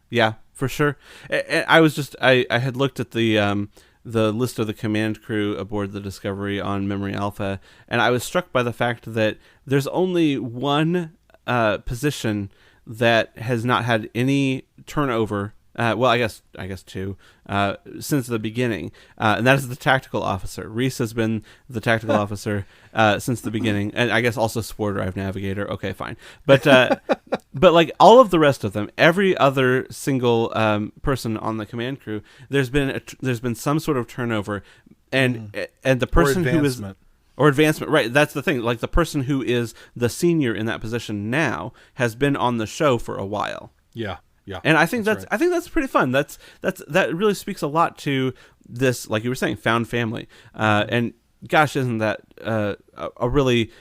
Yeah, for sure. I had looked at the list of the command crew aboard the Discovery on Memory Alpha, and I was struck by the fact that there's only one position that has not had any turnover. I guess two, since the beginning, and that is the tactical officer. Reese has been the tactical officer since the beginning, and I guess also Spore Drive Navigator. Okay, fine, but like all of the rest of them, every other single person on the command crew, there's been some sort of turnover, and the person who is or advancement, right? That's the thing. Like the person who is the senior in that position now has been on the show for a while. Yeah. Yeah, and I think that's pretty fun. That really speaks a lot to this, like you were saying, found family. And gosh, isn't that a really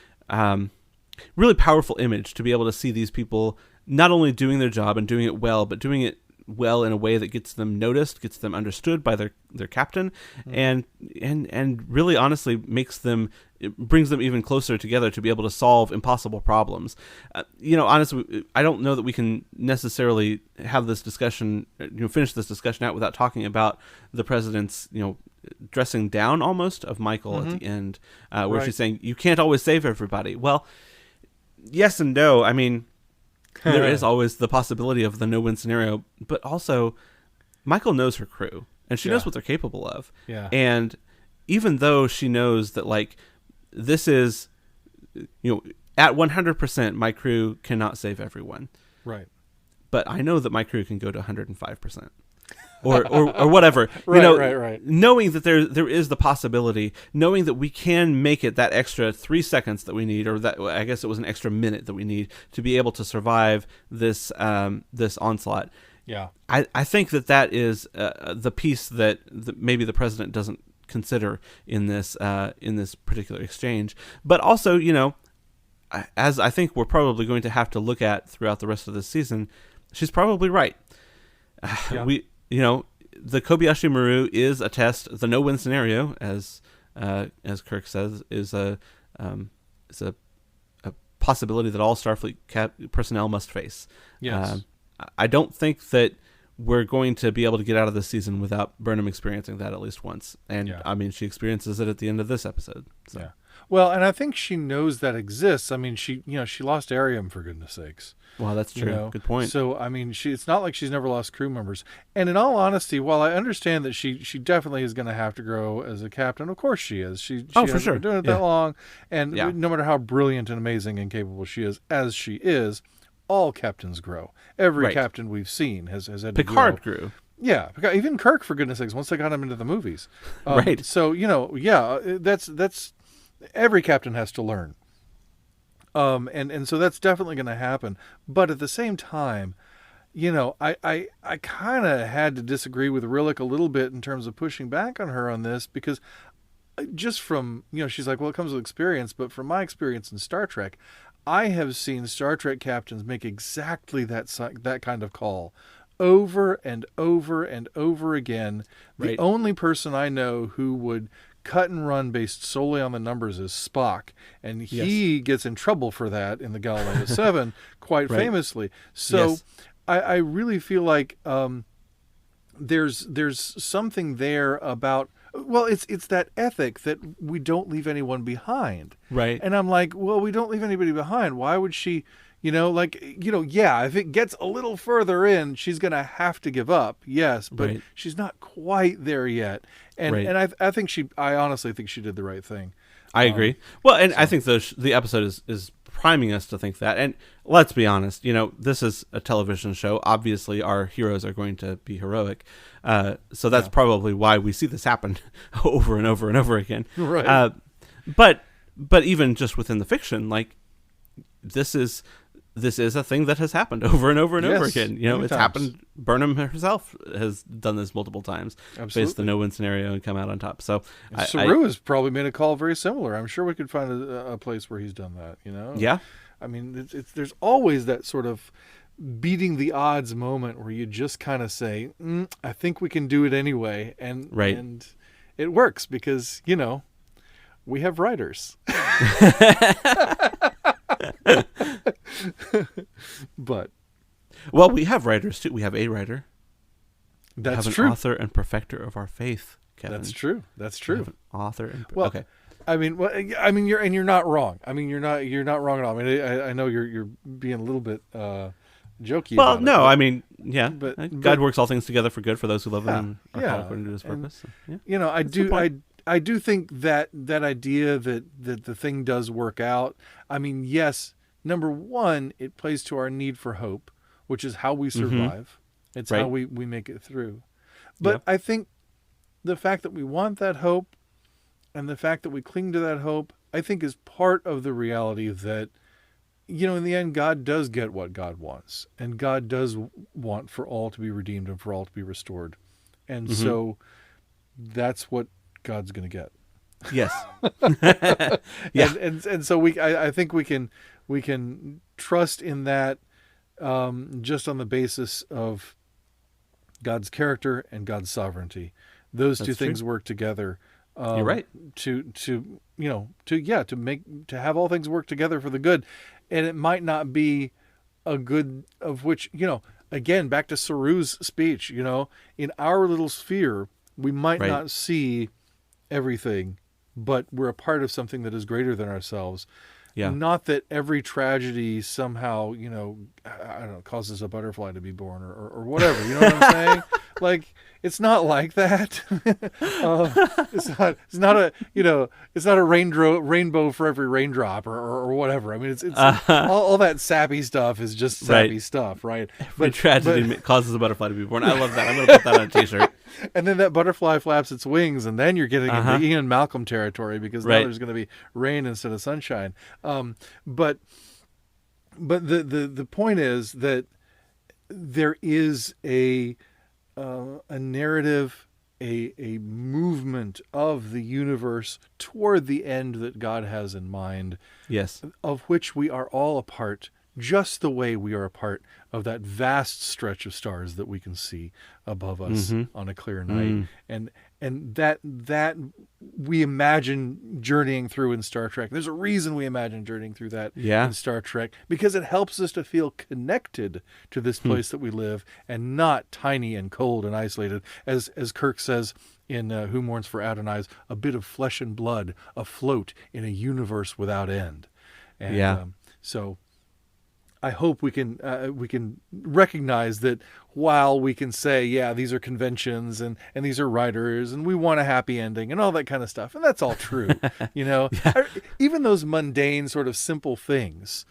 really powerful image to be able to see these people not only doing their job and doing it well, but doing it well in a way that gets them noticed, gets them understood by their captain, and really honestly it brings them even closer together to be able to solve impossible problems. Honestly, I don't know that we can necessarily have this discussion, finish this discussion out without talking about the president's, dressing down almost of Michael at the end, where she's saying, you can't always save everybody. Well, yes and no. I mean, there is always the possibility of the no-win scenario, but also Michael knows her crew, and she knows what they're capable of. Yeah. And even though she knows that, like, this is, at 100%, my crew cannot save everyone. Right. But I know that my crew can go to 105%. Or whatever. Right. Knowing that there is the possibility, knowing that we can make it that extra 3 seconds that we need, or that, I guess it was an extra minute that we need to be able to survive this this onslaught. Yeah. I think that is the piece that maybe the president doesn't consider in this particular exchange. But also, as I think we're probably going to have to look at throughout the rest of this season, she's probably right. Yeah. The Kobayashi Maru is a test. The no-win scenario, as Kirk says, is a possibility that all Starfleet personnel must face. Yes. I don't think that we're going to be able to get out of this season without Burnham experiencing that at least once. And I mean, she experiences it at the end of this episode. So. Yeah. Well, and I think she knows that exists. I mean, she lost Arium, for goodness sakes. Well, that's true. Good point. So, I mean, it's not like she's never lost crew members. And in all honesty, while I understand that she definitely is going to have to grow as a captain, of course she is. She for hasn't sure. been doing it that long. And no matter how brilliant and amazing and capable she is, as she is, all captains grow. Every captain we've seen has had to Picard grow. grew. Yeah, even Kirk, for goodness sakes, once they got him into the movies. Right. So, that's every captain has to learn. And so that's definitely going to happen. But at the same time, I kind of had to disagree with Rillick a little bit in terms of pushing back on her on this, because just from, she's like, well, it comes with experience. But from my experience in Star Trek, I have seen Star Trek captains make exactly that kind of call over and over and over again. The only person I know who would cut and run based solely on the numbers is Spock, and he gets in trouble for that in the Galileo 7 quite famously. So I really feel like there's something there about, well, it's that ethic that we don't leave anyone behind. Right. And I'm like, well, we don't leave anybody behind. Why would she, if it gets a little further in, she's going to have to give up. Yes, but she's not quite there yet. And I honestly think she did the right thing. I agree. Well, and I think the episode is priming us to think that. And let's be honest, this is a television show. Obviously, our heroes are going to be heroic. So that's probably why we see this happen over and over and over again. Right. But even just within the fiction, like, this is a thing that has happened over and over and over again. It's happened. Burnham herself has done this multiple times. Absolutely. Faced the no-win scenario and come out on top. So Saru has probably made a call very similar. I'm sure we could find a place where he's done that. Yeah. I mean, there's always that sort of beating the odds moment where you just kind of say, I think we can do it anyway. And it works because, we have writers. But we have writers too. We have a writer. That's we have true. An author and perfecter of our faith, Kevin. That's true. We have an author and okay. You're not wrong. You're not wrong at all. I know you're being a little bit jokey. Well, about no, it, but God works all things together for good for those who love Him and are called according to His purpose. I do think that idea that the thing does work out. Yes. Number one, it plays to our need for hope, which is how we survive. It's how we make it through. But I think the fact that we want that hope and the fact that we cling to that hope, I think is part of the reality that, in the end, God does get what God wants. And God does want for all to be redeemed and for all to be restored. And so that's what God's going to get. Yes. And so I think we can trust in that, just on the basis of God's character and God's sovereignty. Those two things work together. You're right. To have all things work together for the good, and it might not be a good of which, again, back to Saru's speech. In our little sphere, we might not see everything, but we're a part of something that is greater than ourselves. Yeah. Not that every tragedy somehow, I don't know, causes a butterfly to be born or whatever. You know what I'm saying? Like, it's not like that. It's not a rainbow for every raindrop or whatever. It's all that sappy stuff is just sappy stuff, right? Every tragedy causes a butterfly to be born. I love that. I'm going to put that on a t-shirt. And then that butterfly flaps its wings, and then you're getting into Ian Malcolm territory, because now there's going to be rain instead of sunshine. But the point is that there is a narrative a movement of the universe toward the end that God has in mind. Yes. Of which we are all a part, just the way we are a part of that vast stretch of stars that we can see above us on a clear night. And that we imagine journeying through in Star Trek. There's a reason we imagine journeying through that in Star Trek, because it helps us to feel connected to this place that we live, and not tiny and cold and isolated. As Kirk says in Who Mourns for Adonais, a bit of flesh and blood afloat in a universe without end. And so I hope we can recognize that while we can say, yeah, these are conventions and these are writers and we want a happy ending and all that kind of stuff, and that's all true, even those mundane sort of simple things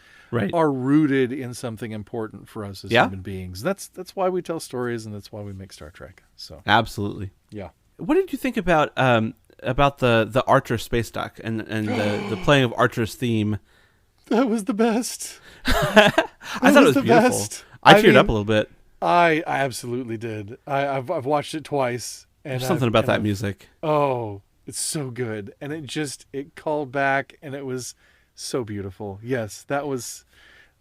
are rooted in something important for us as human beings. That's why we tell stories, and that's why we make Star Trek. So absolutely, yeah. What did you think about the Archer space dock and the playing of Archer's theme? That was the best. I thought it was beautiful. Best. I teared up a little bit. I absolutely did. I've watched it twice. And there's something about that music. Oh, it's so good. And it called back, and it was so beautiful. Yes, that was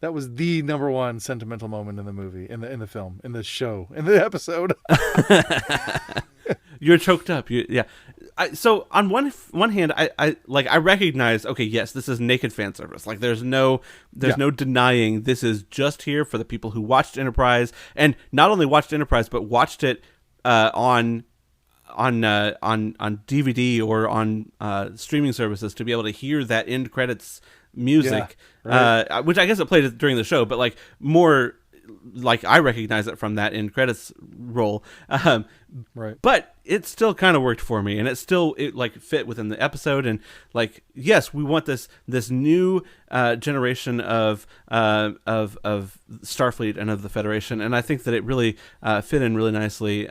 the number one sentimental moment in the movie, in the film, in the show, in the episode. You're choked up. So on one hand, I recognize, okay, yes, this is naked fan service. Like there's no denying this is just here for the people who watched Enterprise, and not only watched Enterprise, but watched it on DVD or on streaming services to be able to hear that end credits music, which I guess it played during the show, but like more. Like I recognize it from that end credits roll, but it still kind of worked for me, and it fit within the episode. And like, yes, we want this new generation of Starfleet and of the Federation, and I think that it really fit in really nicely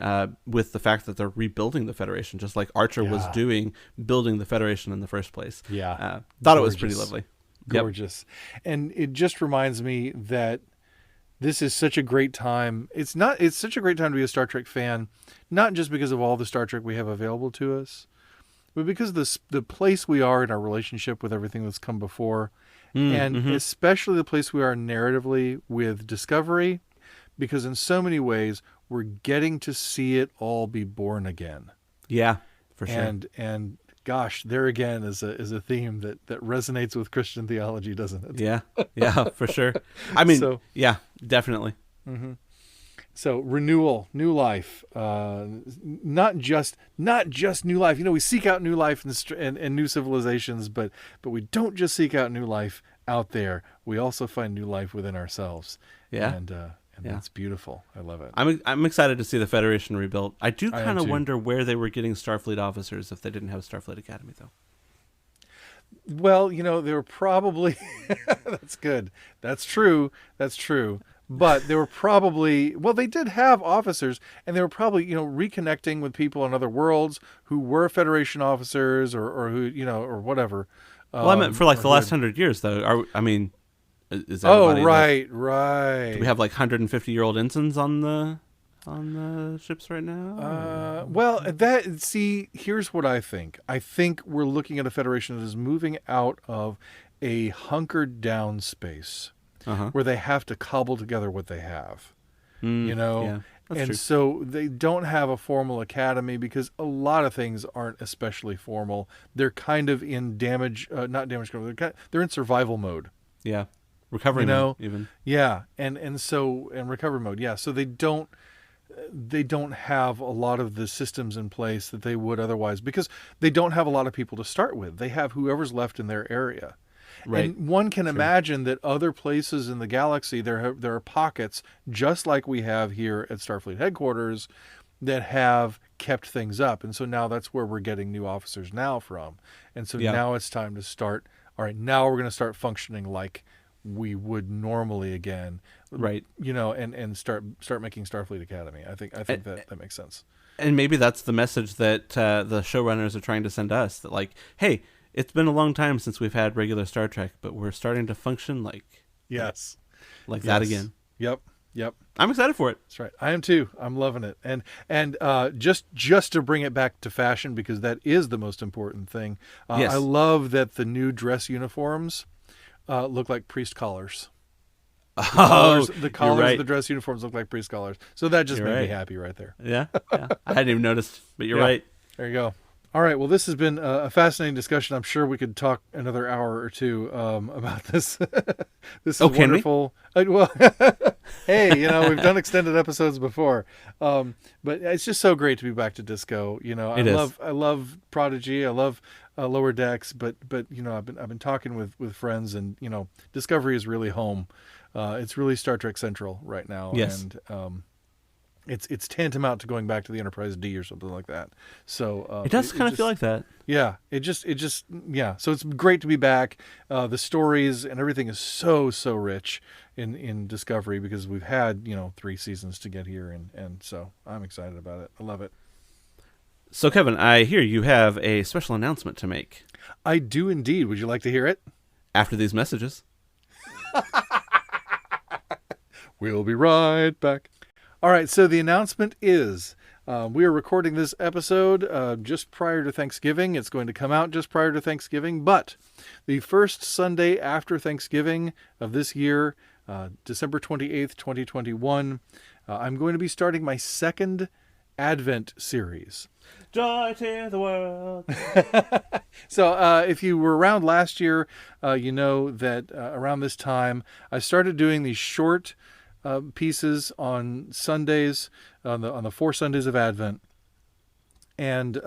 with the fact that they're rebuilding the Federation, just like Archer was doing, building the Federation in the first place. Thought it was pretty lovely, gorgeous, and it just reminds me that. This is such a great time. It's such a great time to be a Star Trek fan, not just because of all the Star Trek we have available to us, but because of the place we are in our relationship with everything that's come before, and especially the place we are narratively with Discovery, because in so many ways we're getting to see it all be born again. Yeah, for sure. And gosh, there again is a theme that resonates with Christian theology, doesn't it? Yeah, for sure. I mean, definitely. Mm-hmm. So renewal, new life, not just new life. We seek out new life and new civilizations, but we don't just seek out new life out there. We also find new life within ourselves. Yeah. And that's beautiful. I love it. I'm excited to see the Federation rebuilt. I do kind of wonder where they were getting Starfleet officers if they didn't have Starfleet Academy, though. Well, they were probably that's good. That's true. But they were probably they did have officers, and they were probably reconnecting with people on other worlds who were Federation officers or who or whatever. Well, I meant for like the last 100 years, though. Is right. Do we have like 150-year-old ensigns on the ships right now? Here's what I think. I think we're looking at a Federation that is moving out of a hunkered down space where they have to cobble together what they have. Yeah, that's true. So they don't have a formal academy because a lot of things aren't especially formal. They're kind of in not damage control. They're in survival mode. Yeah. Recovery mode, even. Yeah, and recovery mode. Yeah, so they don't have a lot of the systems in place that they would otherwise, because they don't have a lot of people to start with. They have whoever's left in their area. Right. And one can imagine that other places in the galaxy, there are pockets, just like we have here at Starfleet headquarters, that have kept things up. And so now that's where we're getting new officers now from. And so now it's time to start, all right, now we're going to start functioning like we would normally again, right? And start making Starfleet Academy. I think that makes sense. And maybe that's the message that the showrunners are trying to send us. That like, hey, it's been a long time since we've had regular Star Trek, but we're starting to function like that again. Yep. Yep. I'm excited for it. That's right. I am too. I'm loving it. And just to bring it back to fashion, because that is the most important thing. Yes. I love that the new dress uniforms look like priest collars. The collars of the dress uniforms look like priest collars. So that just made me happy right there. Yeah. I hadn't even noticed, but you're right. There you go. All right. Well, this has been a fascinating discussion. I'm sure we could talk another hour or two about this. This is wonderful. Well, hey, we've done extended episodes before, but it's just so great to be back to disco. I love Prodigy. I love Lower Decks, but I've been talking with friends, and Discovery is really home. It's really Star Trek Central right now. Yes. And it's tantamount to going back to the Enterprise D or something like that. So it does kind of feel like that. Yeah, it just So it's great to be back. The stories and everything is so rich in Discovery, because we've had 3 seasons to get here, and so I'm excited about it. I love it. So Kevin, I hear you have a special announcement to make. I do indeed. Would you like to hear it? After these messages. We'll be right back. All right, so the announcement is we are recording this episode just prior to Thanksgiving. It's going to come out just prior to Thanksgiving, but the first Sunday after Thanksgiving of this year, December 28th, 2021, I'm going to be starting my second Advent series. Joy to the world. So if you were around last year, you know that around this time, I started doing these short pieces on Sundays, on the 4 Sundays of Advent, and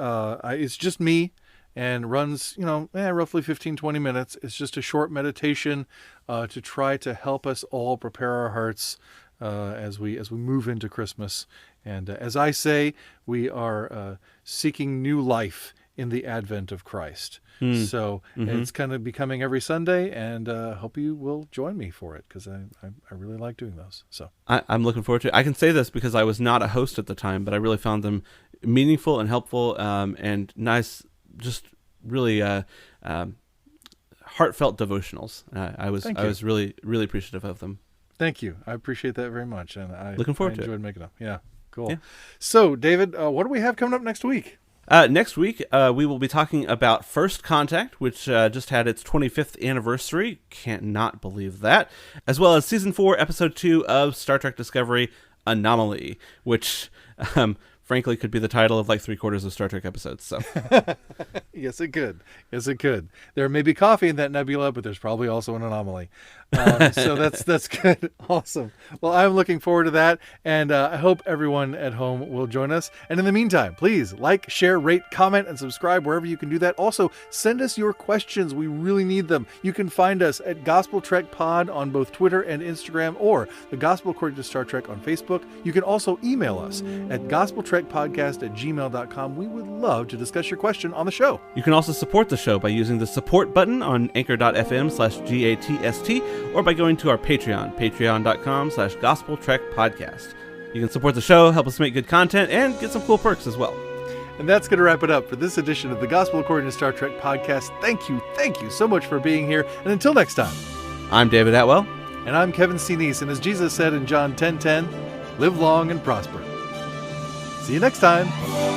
it's just me, and runs roughly 15-20 minutes. It's just a short meditation to try to help us all prepare our hearts as we move into Christmas. And as I say, we are seeking new life in the advent of Christ. So it's kind of becoming every Sunday, and hope you will join me for it, because I really like doing those. So I'm looking forward to it. I can say this because I was not a host at the time, but I really found them meaningful and helpful, and nice, just really heartfelt devotionals. I was really, really appreciative of them. Thank you. I appreciate that very much, and I enjoyed making them. Yeah, cool. Yeah. So, David, what do we have coming up next week? Next week, we will be talking about First Contact, which just had its 25th anniversary. Can't not believe that. As well as Season 4, Episode 2 of Star Trek Discovery, Anomaly, which, frankly, could be the title of like 3/4 of Star Trek episodes. So, Yes, it could. Yes, it could. There may be coffee in that nebula, but there's probably also an anomaly. So that's good. Awesome. Well, I'm looking forward to that, and I hope everyone at home will join us. And in the meantime, please like, share, rate, comment, and subscribe wherever you can do that. Also, send us your questions. We really need them. You can find us at Gospel Trek Pod on both Twitter and Instagram, or The Gospel According to Star Trek on Facebook. You can also email us at gospeltrekpodcast@gmail.com. We would love to discuss your question on the show. you can also support the show by using the support button on anchor.fm/GATST, or by going to our Patreon, patreon.com/gospeltrekpodcast. You can support the show, help us make good content, and get some cool perks as well. And that's going to wrap it up for this edition of the Gospel According to Star Trek podcast. Thank you so much for being here. And until next time, I'm David Atwell. And I'm Kevin C. Neese. And as Jesus said in John 10:10, live long and prosper. See you next time.